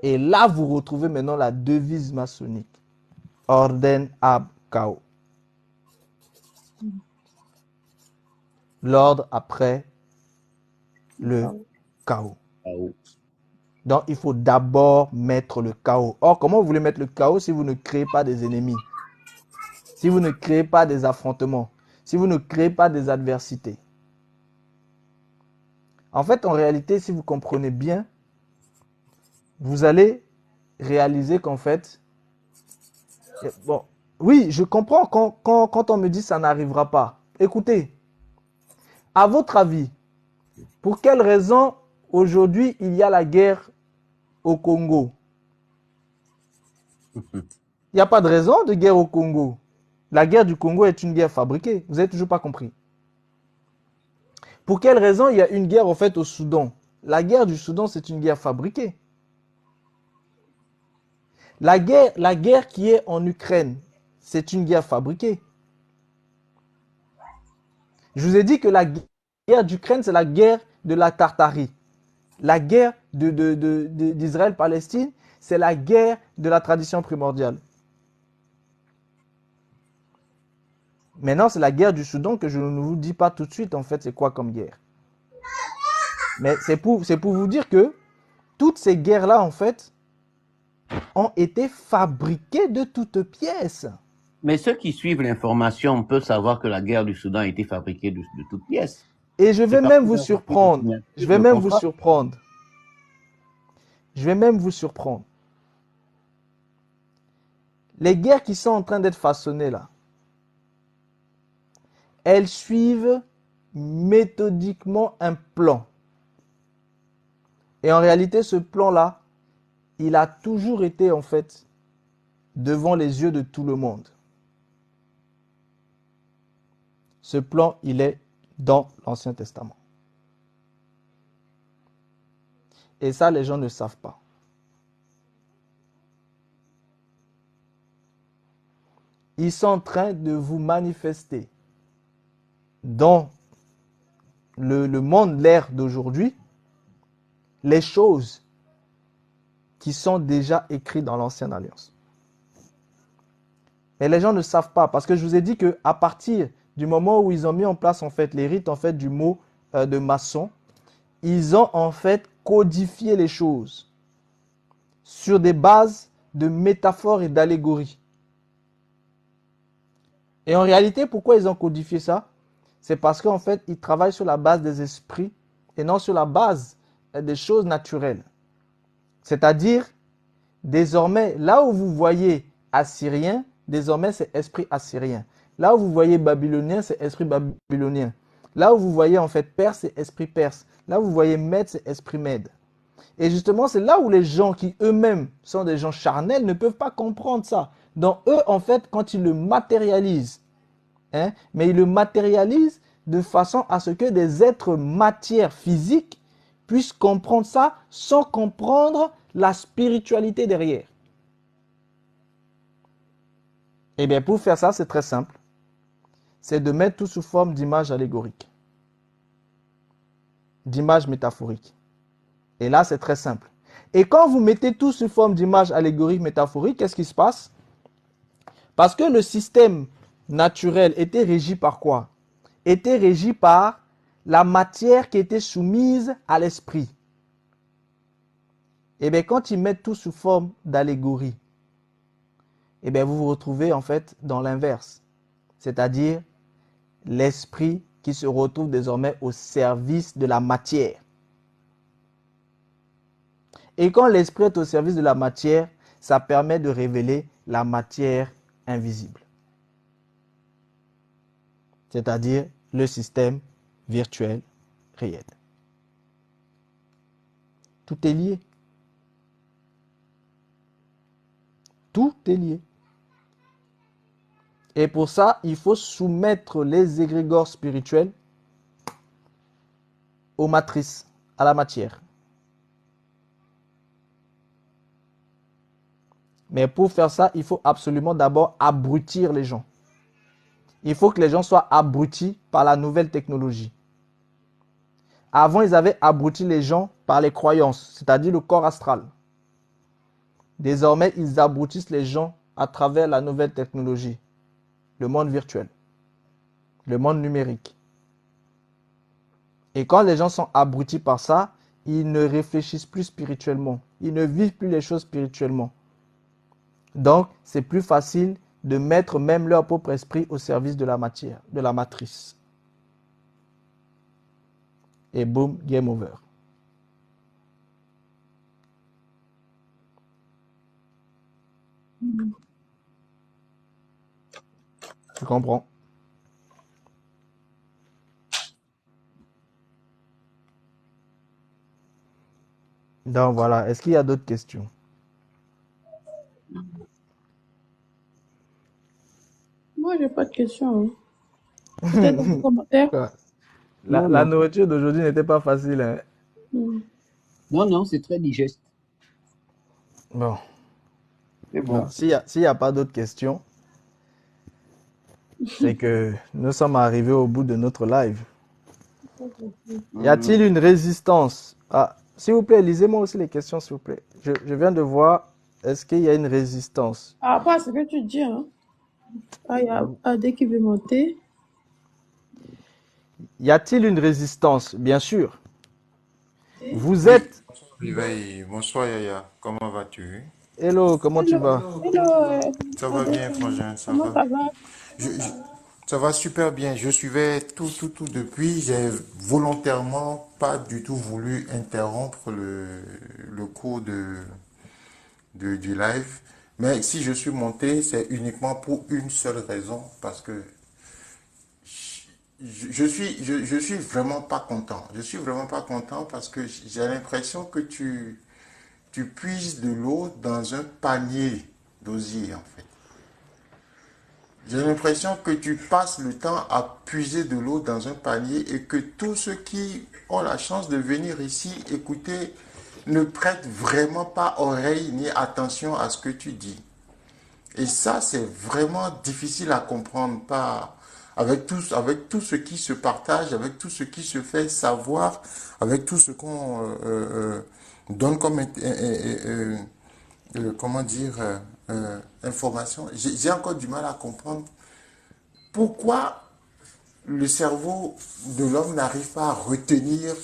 Et là, vous retrouvez maintenant la devise maçonnique. Orden ab chaos. L'ordre après le chaos. Ah oui. Donc, il faut d'abord mettre le chaos. Or, comment vous voulez mettre le chaos si vous ne créez pas des ennemis? Si vous ne créez pas des affrontements? Si vous ne créez pas des adversités? En fait, en réalité, si vous comprenez bien, vous allez réaliser qu'en fait, bon, oui, je comprends quand on me dit ça n'arrivera pas. Écoutez, à votre avis, pour quelle raison aujourd'hui il y a la guerre au Congo? Il n'y a pas de raison de guerre au Congo. La guerre du Congo est une guerre fabriquée. Vous n'avez toujours pas compris. Pour quelle raison il y a une guerre en fait au Soudan? La guerre du Soudan, c'est une guerre fabriquée. La guerre qui est en Ukraine, c'est une guerre fabriquée. Je vous ai dit que la guerre d'Ukraine, c'est la guerre de la Tartarie. La guerre d'Israël-Palestine, c'est la guerre de la tradition primordiale. Maintenant, c'est la guerre du Soudan que je ne vous dis pas tout de suite, en fait, c'est quoi comme guerre. Mais c'est pour vous dire que toutes ces guerres-là, en fait, ont été fabriquées de toutes pièces. Mais ceux qui suivent l'information peuvent savoir que la guerre du Soudan a été fabriquée de toutes pièces. Et je vais même vous surprendre. Je vais même vous surprendre. Je vais même vous surprendre. Les guerres qui sont en train d'être façonnées là, elles suivent méthodiquement un plan. Et en réalité, ce plan-là, il a toujours été en fait devant les yeux de tout le monde. Ce plan, il est dans l'Ancien Testament. Et ça, les gens ne savent pas. Ils sont en train de vous manifester dans le monde, l'ère d'aujourd'hui, les choses qui sont déjà écrites dans l'Ancienne Alliance. Et les gens ne savent pas, parce que je vous ai dit qu'à partir du moment où ils ont mis en place en fait les rites en fait du mot de maçon, ils ont en fait codifié les choses sur des bases de métaphores et d'allégories. Et en réalité, pourquoi ils ont codifié ça? C'est parce qu'en fait, ils travaillent sur la base des esprits et non sur la base des choses naturelles. C'est-à-dire, désormais, là où vous voyez assyrien, désormais c'est esprit assyrien. Là où vous voyez babylonien, c'est esprit babylonien. Là où vous voyez en fait perse, c'est esprit perse. Là où vous voyez mède, c'est esprit mède. Et justement, c'est là où les gens qui eux-mêmes sont des gens charnels ne peuvent pas comprendre ça. Donc eux, en fait, quand ils le matérialisent, mais ils le matérialisent de façon à ce que des êtres matière physique puissent comprendre ça sans comprendre la spiritualité derrière. Et bien pour faire ça, c'est très simple. C'est de mettre tout sous forme d'images allégoriques, d'images métaphoriques. Et là, c'est très simple. Et quand vous mettez tout sous forme d'images allégoriques, métaphoriques, qu'est-ce qui se passe? Parce que le système naturel était régi par quoi? Était régi par la matière qui était soumise à l'esprit. Et bien quand ils mettent tout sous forme d'allégorie, et bien vous vous retrouvez en fait dans l'inverse. C'est-à-dire l'esprit qui se retrouve désormais au service de la matière. Et quand l'esprit est au service de la matière, ça permet de révéler la matière invisible. C'est-à-dire le système virtuel réel. Tout est lié. Tout est lié. Et pour ça, il faut soumettre les égrégores spirituels aux matrices, à la matière. Mais pour faire ça, il faut absolument d'abord abrutir les gens. Il faut que les gens soient abrutis par la nouvelle technologie. Avant, ils avaient abruti les gens par les croyances, c'est-à-dire le corps astral. Désormais, ils abrutissent les gens à travers la nouvelle technologie, le monde virtuel, le monde numérique. Et quand les gens sont abrutis par ça, ils ne réfléchissent plus spirituellement. Ils ne vivent plus les choses spirituellement. Donc, c'est plus facile de mettre même leur propre esprit au service de la matière, de la matrice. Et boum, game over. Tu comprends? Donc voilà, est-ce qu'il y a d'autres questions? Moi, je question. Hein. Peut-être dans les commentaires. Quoi? Non, La non. nourriture d'aujourd'hui n'était pas facile, hein. Non, non, c'est très digeste. Bon, C'est bon. alors, s'il y a pas d'autres questions, c'est que nous sommes arrivés au bout de notre live. Y a-t-il une résistance? Ah, s'il vous plaît, lisez-moi aussi les questions, s'il vous plaît. Je viens de voir, est-ce qu'il y a une résistance? Par rapport à ce que tu dis, hein. Ah, il y a Adé qui veut monter. Y a-t-il une résistance? Bien sûr. Vous Oui, êtes... bonsoir Olivier, bonsoir Yaya, comment vas-tu? Hello, comment tu vas? Hello, Ça va bien, frangin, ça comment va? ça va? Ça va super bien. Je suivais tout depuis. J'ai volontairement pas du tout voulu interrompre le cours du live. Mais si je suis monté, c'est uniquement pour une seule raison, parce que je suis vraiment pas content. Je suis vraiment pas content parce que j'ai l'impression que tu puises de l'eau dans un panier d'osier, en fait. J'ai l'impression que tu passes le temps à puiser de l'eau dans un panier et que tous ceux qui ont la chance de venir ici écouter ne prêtent vraiment pas oreille ni attention à ce que tu dis. Et ça, c'est vraiment difficile à comprendre, pas avec tout ce qui se partage, avec tout ce qui se fait savoir, avec tout ce qu'on donne comme comment dire, information. J'ai encore du mal à comprendre pourquoi le cerveau de l'homme n'arrive pas à retenir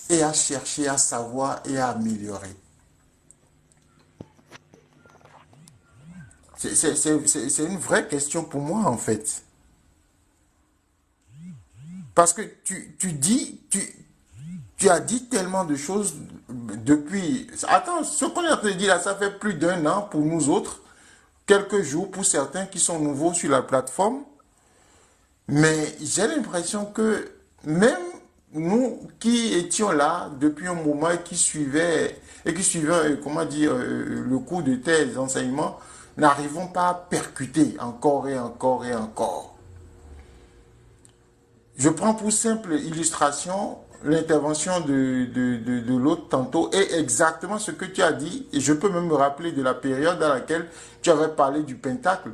et à chercher, à savoir et à améliorer. C'est une vraie question pour moi, en fait. Parce que tu as dit tellement de choses depuis... Attends, ce qu'on est en train de dire là, ça fait plus d'un an pour nous autres, quelques jours pour certains qui sont nouveaux sur la plateforme. Mais j'ai l'impression que même nous qui étions là depuis un moment et qui suivaient, comment dire, le cours de tes enseignements, n'arrivons pas à percuter encore et encore et encore. Je prends pour simple illustration l'intervention de l'autre tantôt et exactement ce que tu as dit. Et je peux même me rappeler de la période dans laquelle tu avais parlé du pentacle.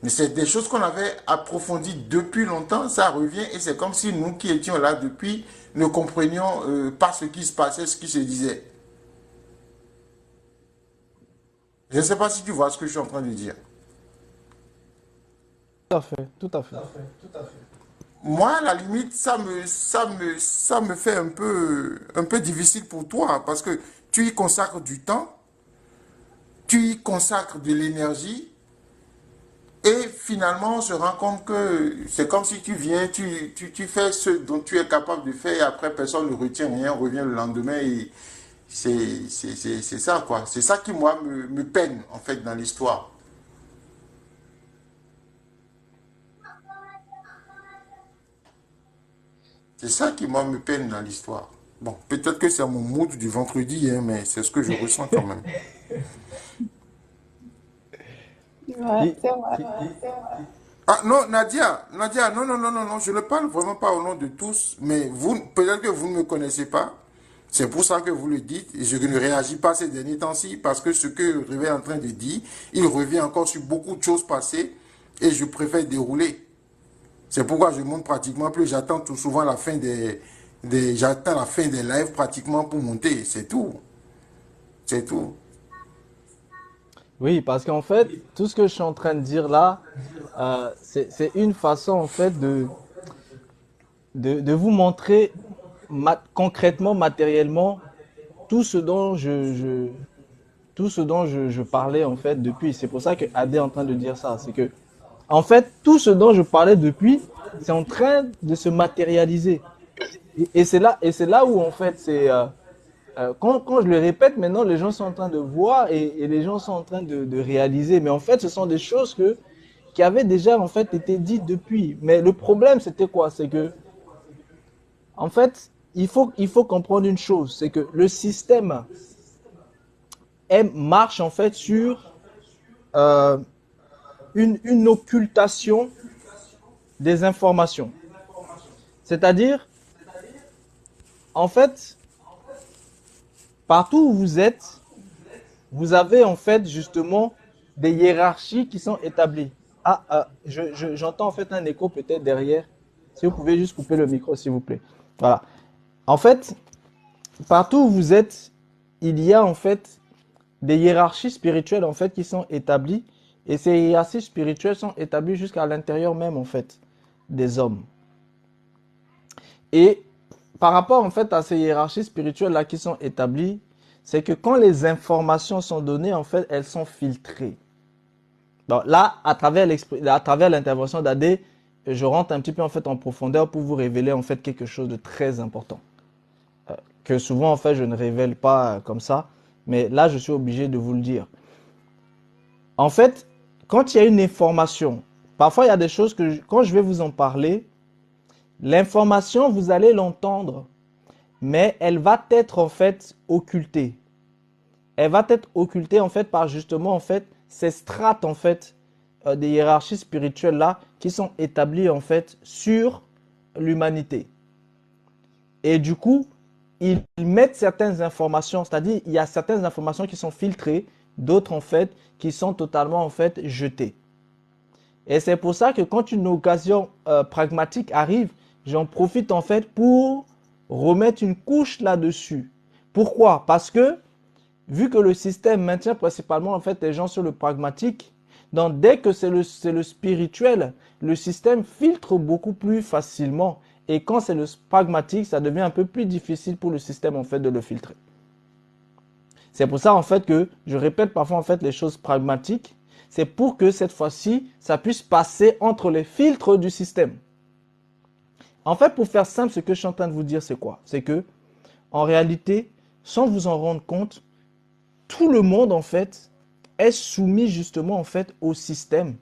Mais c'est des choses qu'on avait approfondies depuis longtemps, ça revient et c'est comme si nous qui étions là depuis ne comprenions pas ce qui se passait, ce qui se disait. Je ne sais pas si tu vois ce que je suis en train de dire. Tout à fait, tout à fait. Moi, à la limite, ça me fait un peu difficile pour toi parce que tu y consacres du temps, tu y consacres de l'énergie. Et finalement, on se rend compte que c'est comme si tu viens, tu fais ce dont tu es capable de faire et après personne ne retient rien, on revient le lendemain et c'est ça quoi. C'est ça qui moi me peine en fait dans l'histoire. C'est ça qui moi me peine dans l'histoire. Bon, peut-être que c'est mon mood du vendredi, hein, mais c'est ce que je ressens quand même. Ouais, c'est vrai. Ah non, Nadia, non, je ne parle vraiment pas au nom de tous, mais vous, peut-être que vous ne me connaissez pas. C'est pour ça que vous le dites et je ne réagis pas ces derniers temps-ci parce que ce que Réveil est en train de dire, il revient encore sur beaucoup de choses passées et je préfère dérouler. C'est pourquoi je monte pratiquement plus, j'attends tout souvent la fin j'attends la fin des lives pratiquement pour monter, c'est tout. C'est tout. Oui, parce qu'en fait, tout ce que je suis en train de dire là, c'est une façon en fait de vous montrer concrètement, matériellement, tout ce dont je parlais en fait depuis. C'est pour ça que Adé est en train de dire ça. C'est que, en fait, tout ce dont je parlais depuis, c'est en train de se matérialiser. Et c'est là où en fait quand je le répète maintenant, les gens sont en train de voir et les gens sont en train de réaliser. Mais en fait, ce sont des choses qui avaient déjà en fait été dites depuis. Mais le problème, c'était quoi? C'est que, en fait, il faut comprendre une chose, c'est que le système marche en fait sur une occultation des informations. C'est-à-dire, en fait, partout où vous êtes, vous avez en fait justement des hiérarchies qui sont établies. J'entends en fait un écho peut-être derrière. Si vous pouvez juste couper le micro, s'il vous plaît. Voilà. En fait, partout où vous êtes, il y a en fait des hiérarchies spirituelles en fait qui sont établies. Et ces hiérarchies spirituelles sont établies jusqu'à l'intérieur même en fait des hommes. Et par rapport en fait à ces hiérarchies spirituelles là qui sont établies, c'est que quand les informations sont données, en fait, elles sont filtrées. Donc là, à travers l'intervention d'AD, je rentre un petit peu en fait en profondeur pour vous révéler en fait quelque chose de très important. Que souvent en fait je ne révèle pas comme ça, mais là je suis obligé de vous le dire. En fait, quand il y a une information, parfois il y a des choses que quand je vais vous en parler, l'information vous allez l'entendre, mais elle va être en fait occultée. Elle va être occultée en fait par justement en fait ces strates en fait des hiérarchies spirituelles là qui sont établies en fait sur l'humanité. Et du coup, ils mettent certaines informations, c'est-à-dire il y a certaines informations qui sont filtrées, d'autres en fait qui sont totalement en fait jetées. Et c'est pour ça que quand une occasion pragmatique arrive, j'en profite en fait pour remettre une couche là-dessus. Pourquoi? Parce que vu que le système maintient principalement en fait les gens sur le pragmatique, donc dès que c'est le spirituel, le système filtre beaucoup plus facilement. Et quand c'est le pragmatique, ça devient un peu plus difficile pour le système en fait de le filtrer. C'est pour ça en fait que je répète parfois en fait les choses pragmatiques. C'est pour que cette fois-ci, ça puisse passer entre les filtres du système. En fait, pour faire simple, ce que je suis en train de vous dire, c'est quoi? C'est que, en réalité, sans vous en rendre compte, tout le monde en fait est soumis justement en fait au système.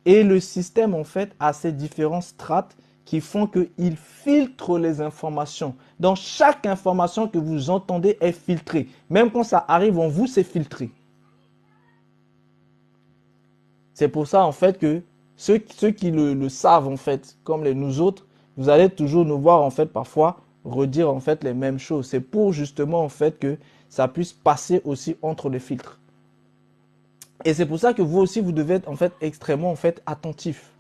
Et le système en fait a ses différentes strates qui font qu'il filtre les informations. Donc chaque information que vous entendez est filtrée. Même quand ça arrive en vous, c'est filtré. C'est pour ça en fait que ceux qui le savent en fait, comme nous autres, vous allez toujours nous voir en fait parfois redire en fait les mêmes choses. C'est pour justement en fait que ça puisse passer aussi entre les filtres. Et c'est pour ça que vous aussi vous devez être en fait extrêmement en fait attentif.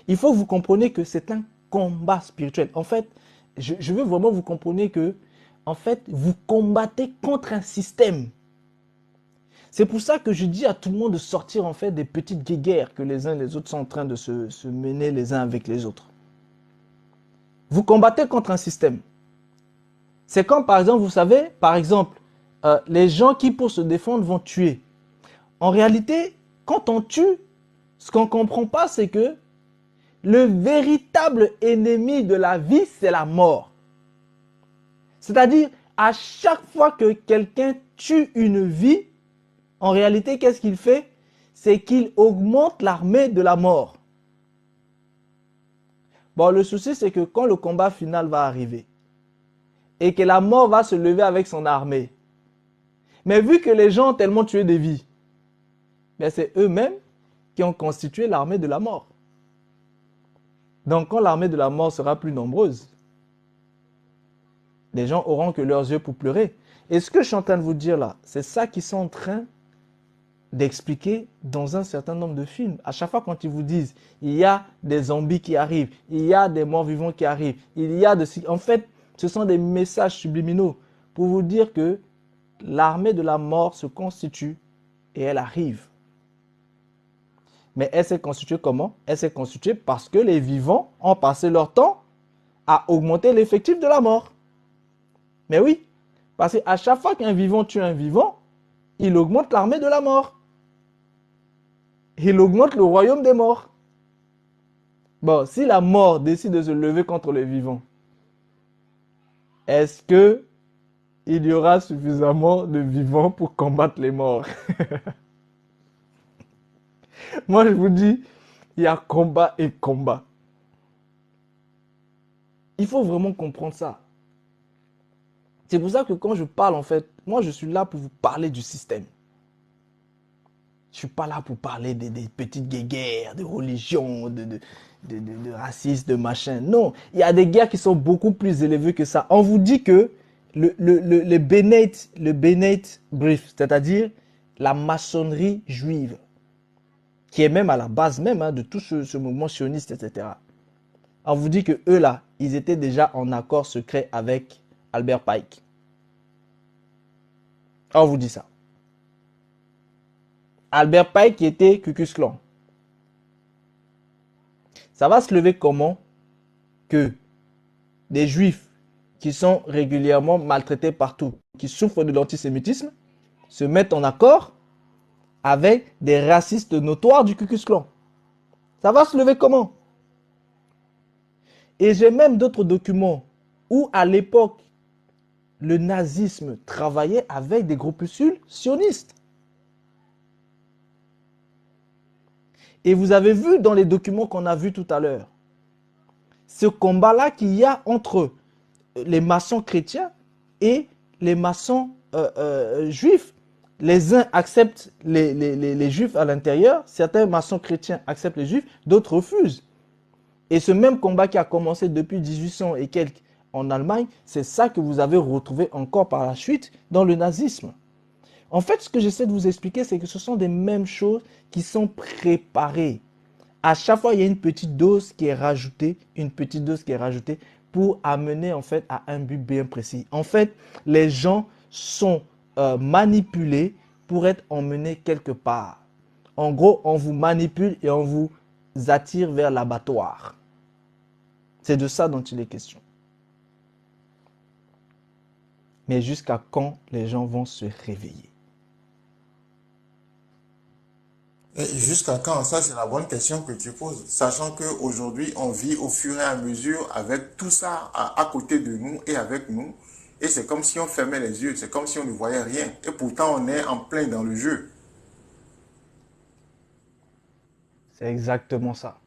Il faut que vous compreniez que c'est un combat spirituel. En fait, je veux vraiment vous compreniez que en fait vous combattez contre un système. C'est pour ça que je dis à tout le monde de sortir en fait des petites guéguerres que les uns et les autres sont en train de se mener les uns avec les autres. Vous combattez contre un système. C'est comme par exemple, vous savez, par exemple, les gens qui pour se défendre vont tuer. En réalité, quand on tue, ce qu'on ne comprend pas, c'est que le véritable ennemi de la vie, c'est la mort. C'est-à-dire, à chaque fois que quelqu'un tue une vie, en réalité, qu'est-ce qu'il fait? C'est qu'il augmente l'armée de la mort. Bon, le souci, c'est que quand le combat final va arriver, et que la mort va se lever avec son armée, mais vu que les gens ont tellement tué des vies, ben c'est eux-mêmes qui ont constitué l'armée de la mort. Donc quand l'armée de la mort sera plus nombreuse, les gens auront que leurs yeux pour pleurer. Et ce que je suis en train de vous dire là, c'est ça qu'ils sont en train d'expliquer dans un certain nombre de films. À chaque fois quand ils vous disent, il y a des zombies qui arrivent, il y a des morts vivants qui arrivent, il y a de... En fait, ce sont des messages subliminaux pour vous dire que l'armée de la mort se constitue et elle arrive. Mais elle s'est constituée comment? Elle s'est constituée parce que les vivants ont passé leur temps à augmenter l'effectif de la mort. Mais oui, parce qu'à chaque fois qu'un vivant tue un vivant, il augmente l'armée de la mort. Il augmente le royaume des morts. Bon, si la mort décide de se lever contre les vivants, est-ce que il y aura suffisamment de vivants pour combattre les morts? Moi, je vous dis, il y a combat et combat. Il faut vraiment comprendre ça. C'est pour ça que quand je parle, en fait, moi, je suis là pour vous parler du système. Je suis pas là pour parler des petites guerres, de religion, de racisme, de machin. Non, il y a des guerres qui sont beaucoup plus élevées que ça. On vous dit que le Bennett Brief, c'est-à-dire la maçonnerie juive, qui est même à la base même de tout ce mouvement sioniste, etc. On vous dit que eux là, ils étaient déjà en accord secret avec Albert Pike. On vous dit ça. Albert Pike qui était Ku Klux Klan. Ça va se lever comment que des juifs qui sont régulièrement maltraités partout, qui souffrent de l'antisémitisme, se mettent en accord avec des racistes notoires du Ku Klux Klan. Ça va se lever comment? Et j'ai même d'autres documents où à l'époque, le nazisme travaillait avec des groupuscules sionistes. Et vous avez vu dans les documents qu'on a vus tout à l'heure, ce combat-là qu'il y a entre les maçons chrétiens et les maçons juifs. Les uns acceptent les juifs à l'intérieur, certains maçons chrétiens acceptent les juifs, d'autres refusent. Et ce même combat qui a commencé depuis 1800 et quelques en Allemagne, c'est ça que vous avez retrouvé encore par la suite dans le nazisme. En fait, ce que j'essaie de vous expliquer, c'est que ce sont des mêmes choses qui sont préparées. À chaque fois, il y a une petite dose qui est rajoutée, pour amener en fait à un but bien précis. En fait, les gens sont manipulés pour être emmenés quelque part. En gros, on vous manipule et on vous attire vers l'abattoir. C'est de ça dont il est question. Mais jusqu'à quand les gens vont se réveiller? Et jusqu'à quand? Ça, c'est la bonne question que tu poses. Sachant qu'aujourd'hui, on vit au fur et à mesure avec tout ça à côté de nous et avec nous. Et c'est comme si on fermait les yeux. C'est comme si on ne voyait rien. Et pourtant, on est en plein dans le jeu. C'est exactement ça.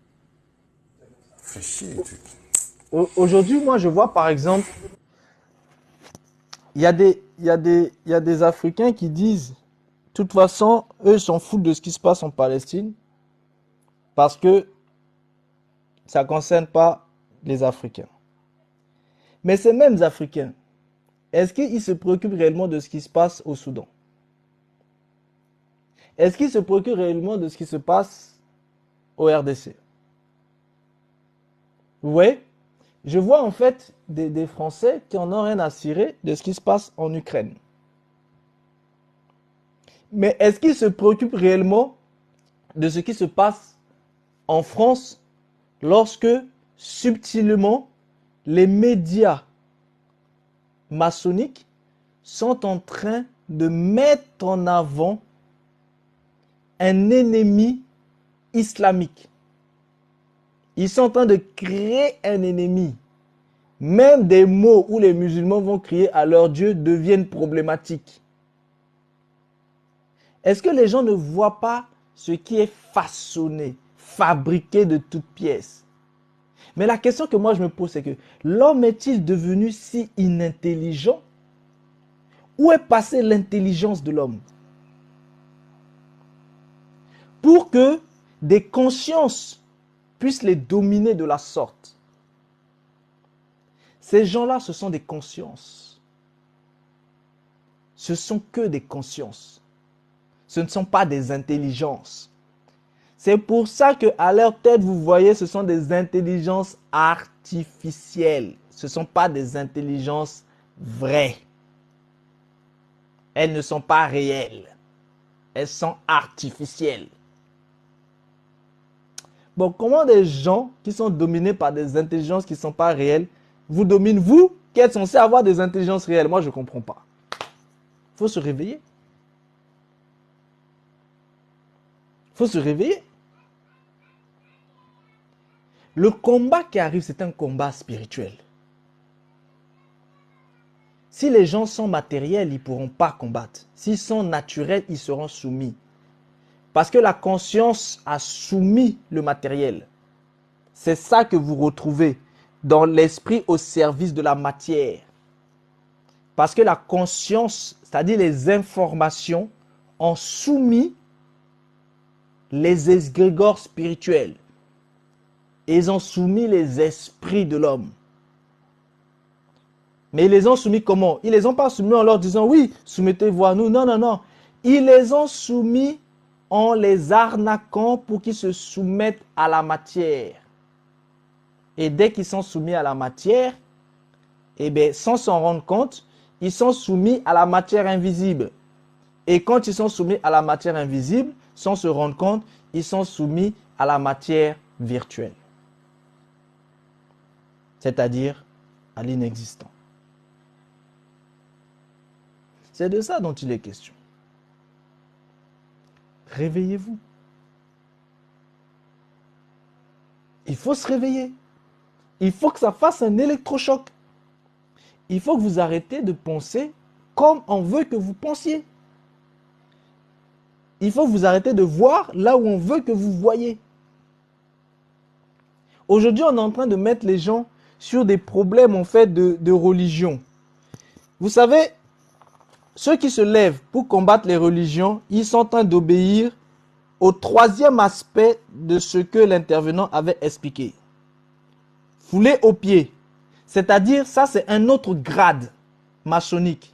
Fait chier, le truc. Aujourd'hui, moi, je vois par exemple, il y a des Africains qui disent, de toute façon, eux s'en foutent de ce qui se passe en Palestine parce que ça ne concerne pas les Africains. Mais ces mêmes Africains, est-ce qu'ils se préoccupent réellement de ce qui se passe au Soudan? Est-ce qu'ils se préoccupent réellement de ce qui se passe au RDC? Vous voyez? Je vois en fait des Français qui en ont rien à cirer de ce qui se passe en Ukraine. Mais est-ce qu'ils se préoccupent réellement de ce qui se passe en France lorsque subtilement les médias maçonniques sont en train de mettre en avant un ennemi islamique? Ils sont en train de créer un ennemi. Même des mots où les musulmans vont crier à leur Dieu deviennent problématiques. Est-ce que les gens ne voient pas ce qui est façonné, fabriqué de toutes pièces? Mais la question que moi je me pose, c'est que l'homme est-il devenu si inintelligent? Où est passée l'intelligence de l'homme? Pour que des consciences puissent les dominer de la sorte. Ces gens-là, ce sont des consciences. Ce sont que des consciences. Ce ne sont pas des intelligences. C'est pour ça qu'à leur tête, vous voyez, ce sont des intelligences artificielles. Ce ne sont pas des intelligences vraies. Elles ne sont pas réelles. Elles sont artificielles. Bon, comment des gens qui sont dominés par des intelligences qui ne sont pas réelles vous dominent, vous, qui êtes censé avoir des intelligences réelles? Moi, je ne comprends pas. Il faut se réveiller. Il faut se réveiller. Le combat qui arrive, c'est un combat spirituel. Si les gens sont matériels, ils ne pourront pas combattre. S'ils sont naturels, ils seront soumis. Parce que la conscience a soumis le matériel. C'est ça que vous retrouvez dans l'esprit au service de la matière. Parce que la conscience, c'est-à-dire les informations, ont soumis les égrégores spirituels. Et ils ont soumis les esprits de l'homme. Mais ils les ont soumis comment? Ils ne les ont pas soumis en leur disant, oui, soumettez-vous à nous. Non, non, non. Ils les ont soumis en les arnaquant pour qu'ils se soumettent à la matière. Et dès qu'ils sont soumis à la matière, eh bien, sans s'en rendre compte, ils sont soumis à la matière invisible. Et quand ils sont soumis à la matière invisible, sans se rendre compte, ils sont soumis à la matière virtuelle. C'est-à-dire à l'inexistant. C'est de ça dont il est question. Réveillez-vous. Il faut se réveiller. Il faut que ça fasse un électrochoc. Il faut que vous arrêtez de penser comme on veut que vous pensiez. Il faut que vous arrêtez de voir là où on veut que vous voyez. Aujourd'hui, on est en train de mettre les gens sur des problèmes en fait de religion. Vous savez, ceux qui se lèvent pour combattre les religions, ils sont en train d'obéir au troisième aspect de ce que l'intervenant avait expliqué. Fouler aux pieds. C'est-à-dire, ça c'est un autre grade maçonnique.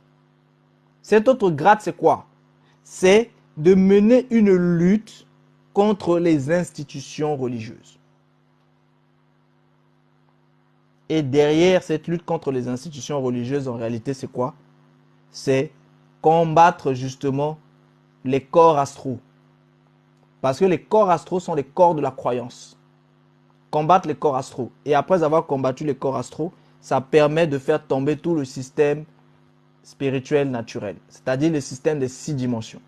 Cet autre grade, c'est quoi? C'est de mener une lutte contre les institutions religieuses. Et derrière cette lutte contre les institutions religieuses, en réalité, c'est quoi? C'est combattre justement les corps astraux. Parce que les corps astraux sont les corps de la croyance. Combattre les corps astraux. Et après avoir combattu les corps astraux, ça permet de faire tomber tout le système spirituel naturel. C'est-à-dire le système des 6 dimensions.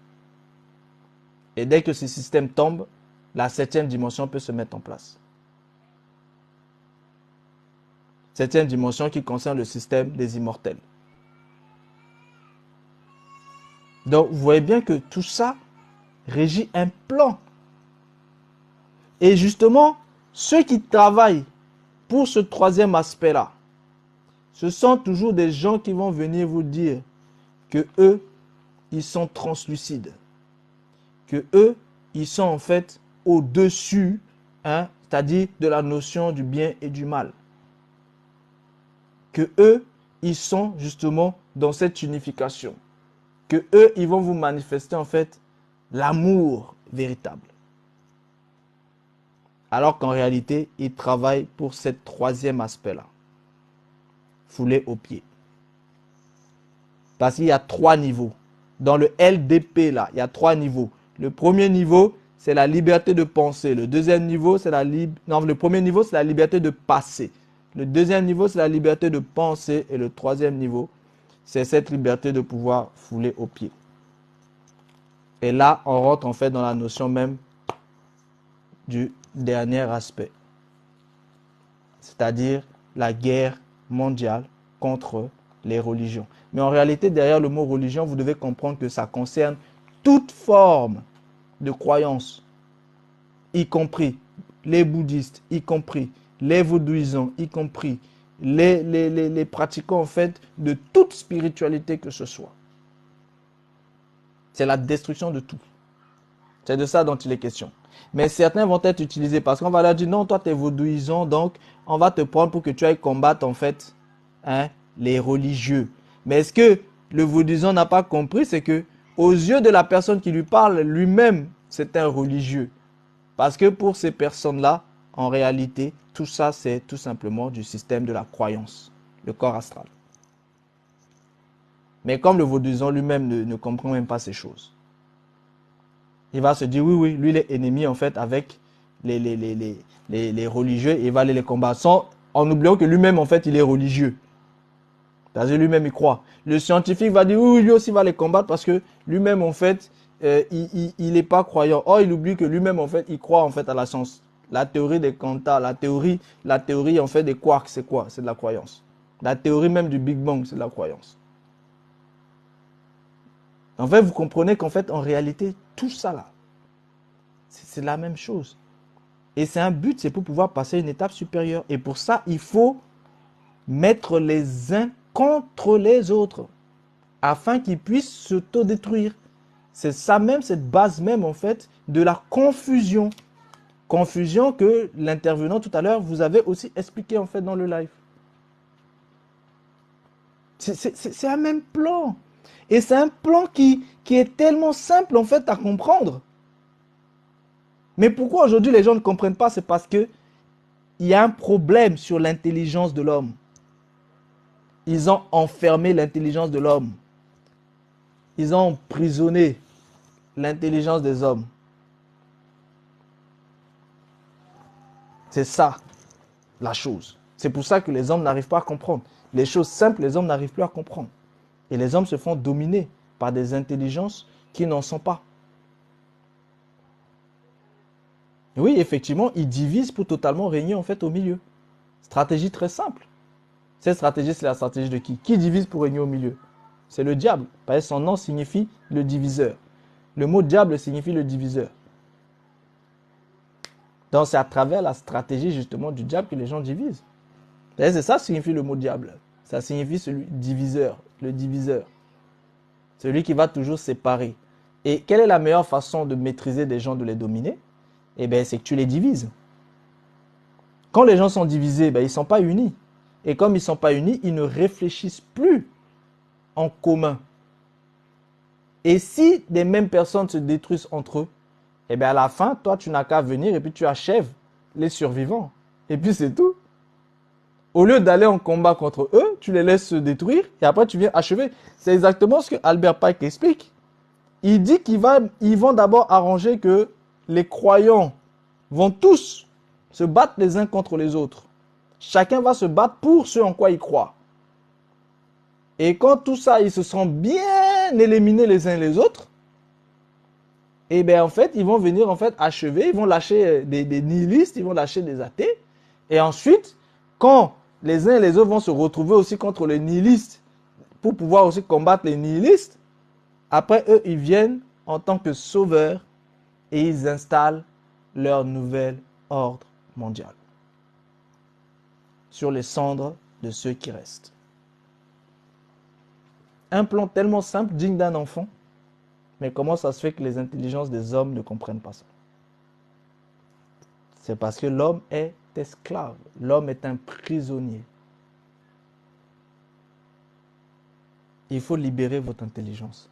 Et dès que ce système tombe, la 7e dimension peut se mettre en place. 7e dimension qui concerne le système des immortels. Donc, vous voyez bien que tout ça régit un plan. Et justement, ceux qui travaillent pour ce troisième aspect-là, ce sont toujours des gens qui vont venir vous dire que eux, ils sont translucides. Que eux, ils sont en fait au-dessus, c'est-à-dire de la notion du bien et du mal. Que eux, ils sont justement dans cette unification. Que eux, ils vont vous manifester en fait l'amour véritable. Alors qu'en réalité, ils travaillent pour ce troisième aspect-là. Fouler aux pieds. Parce qu'il y a 3 niveaux. Dans le LDP, là, il y a 3 niveaux. Le premier niveau, c'est la liberté de penser. Le deuxième niveau, c'est le premier niveau, c'est la liberté de passer. Le deuxième niveau, c'est la liberté de penser. Et le troisième niveau, c'est cette liberté de pouvoir fouler aux pieds. Et là, on rentre en fait dans la notion même du dernier aspect. C'est-à-dire la guerre mondiale contre les religions. Mais en réalité, derrière le mot religion, vous devez comprendre que ça concerne toute forme de croyance, y compris les bouddhistes, y compris les vaudouisants, y compris les pratiquants en fait de toute spiritualité que ce soit. C'est la destruction de tout. C'est de ça dont il est question. Mais certains vont être utilisés parce qu'on va leur dire non, toi tu es vaudouisant, donc on va te prendre pour que tu ailles combattre en fait les religieux. Mais est-ce que le vaudouisant n'a pas compris? C'est que aux yeux de la personne qui lui parle, lui-même, c'est un religieux. Parce que pour ces personnes-là, en réalité, tout ça, c'est tout simplement du système de la croyance, le corps astral. Mais comme le vaudouisant lui-même ne comprend même pas ces choses, il va se dire, oui, lui, il est ennemi en fait avec les religieux et il va aller les combattre en oubliant que lui-même, en fait, il est religieux. C'est-à-dire lui-même, il croit. Le scientifique va dire, oui, lui aussi va les combattre parce que lui-même, en fait, il n'est pas croyant. Or, il oublie que lui-même, en fait, il croit en fait à la science. La théorie des quantas, la théorie en fait des quarks, c'est quoi? C'est de la croyance. La théorie même du Big Bang, c'est de la croyance. En fait, vous comprenez qu'en fait, en réalité, tout ça là, c'est la même chose. Et c'est un but, c'est pour pouvoir passer à une étape supérieure. Et pour ça, il faut mettre les uns contre les autres, afin qu'ils puissent s'autodétruire. C'est ça même, cette base même, en fait, de la confusion. Confusion que l'intervenant tout à l'heure vous avait aussi expliqué en fait dans le live. C'est un même plan. Et c'est un plan qui est tellement simple en fait à comprendre. Mais pourquoi aujourd'hui les gens ne comprennent pas? C'est parce que il y a un problème sur l'intelligence de l'homme. Ils ont enfermé l'intelligence de l'homme. Ils ont emprisonné l'intelligence des hommes. C'est ça, la chose. C'est pour ça que les hommes n'arrivent pas à comprendre. Les choses simples, les hommes n'arrivent plus à comprendre. Et les hommes se font dominer par des intelligences qui n'en sont pas. Oui, effectivement, ils divisent pour totalement régner en fait au milieu. Stratégie très simple. Cette stratégie, c'est la stratégie de qui? Qui divise pour régner au milieu? C'est le diable. Parce que son nom signifie le diviseur. Le mot diable signifie le diviseur. Donc c'est à travers la stratégie justement du diable que les gens divisent. C'est ça que signifie le mot diable. Ça signifie celui diviseur, le diviseur. Celui qui va toujours séparer. Et quelle est la meilleure façon de maîtriser des gens, de les dominer? Eh bien, c'est que tu les divises. Quand les gens sont divisés, ben, ils ne sont pas unis. Et comme ils ne sont pas unis, ils ne réfléchissent plus en commun. Et si des mêmes personnes se détruisent entre eux, eh bien à la fin, toi, tu n'as qu'à venir et puis tu achèves les survivants. Et puis c'est tout. Au lieu d'aller en combat contre eux, tu les laisses se détruire et après tu viens achever. C'est exactement ce que Albert Pike explique. Il dit qu'ils vont d'abord arranger que les croyants vont tous se battre les uns contre les autres. Chacun va se battre pour ce en quoi il croit. Et quand tout ça, ils se sont bien éliminés les uns les autres, et bien en fait, ils vont venir en fait achever, ils vont lâcher des nihilistes, ils vont lâcher des athées. Et ensuite, quand les uns et les autres vont se retrouver aussi contre les nihilistes, pour pouvoir aussi combattre les nihilistes, après eux, ils viennent en tant que sauveurs et ils installent leur nouvel ordre mondial sur les cendres de ceux qui restent. Un plan tellement simple, digne d'un enfant, mais comment ça se fait que les intelligences des hommes ne comprennent pas ça? C'est parce que l'homme est esclave, l'homme est un prisonnier. Il faut libérer votre intelligence.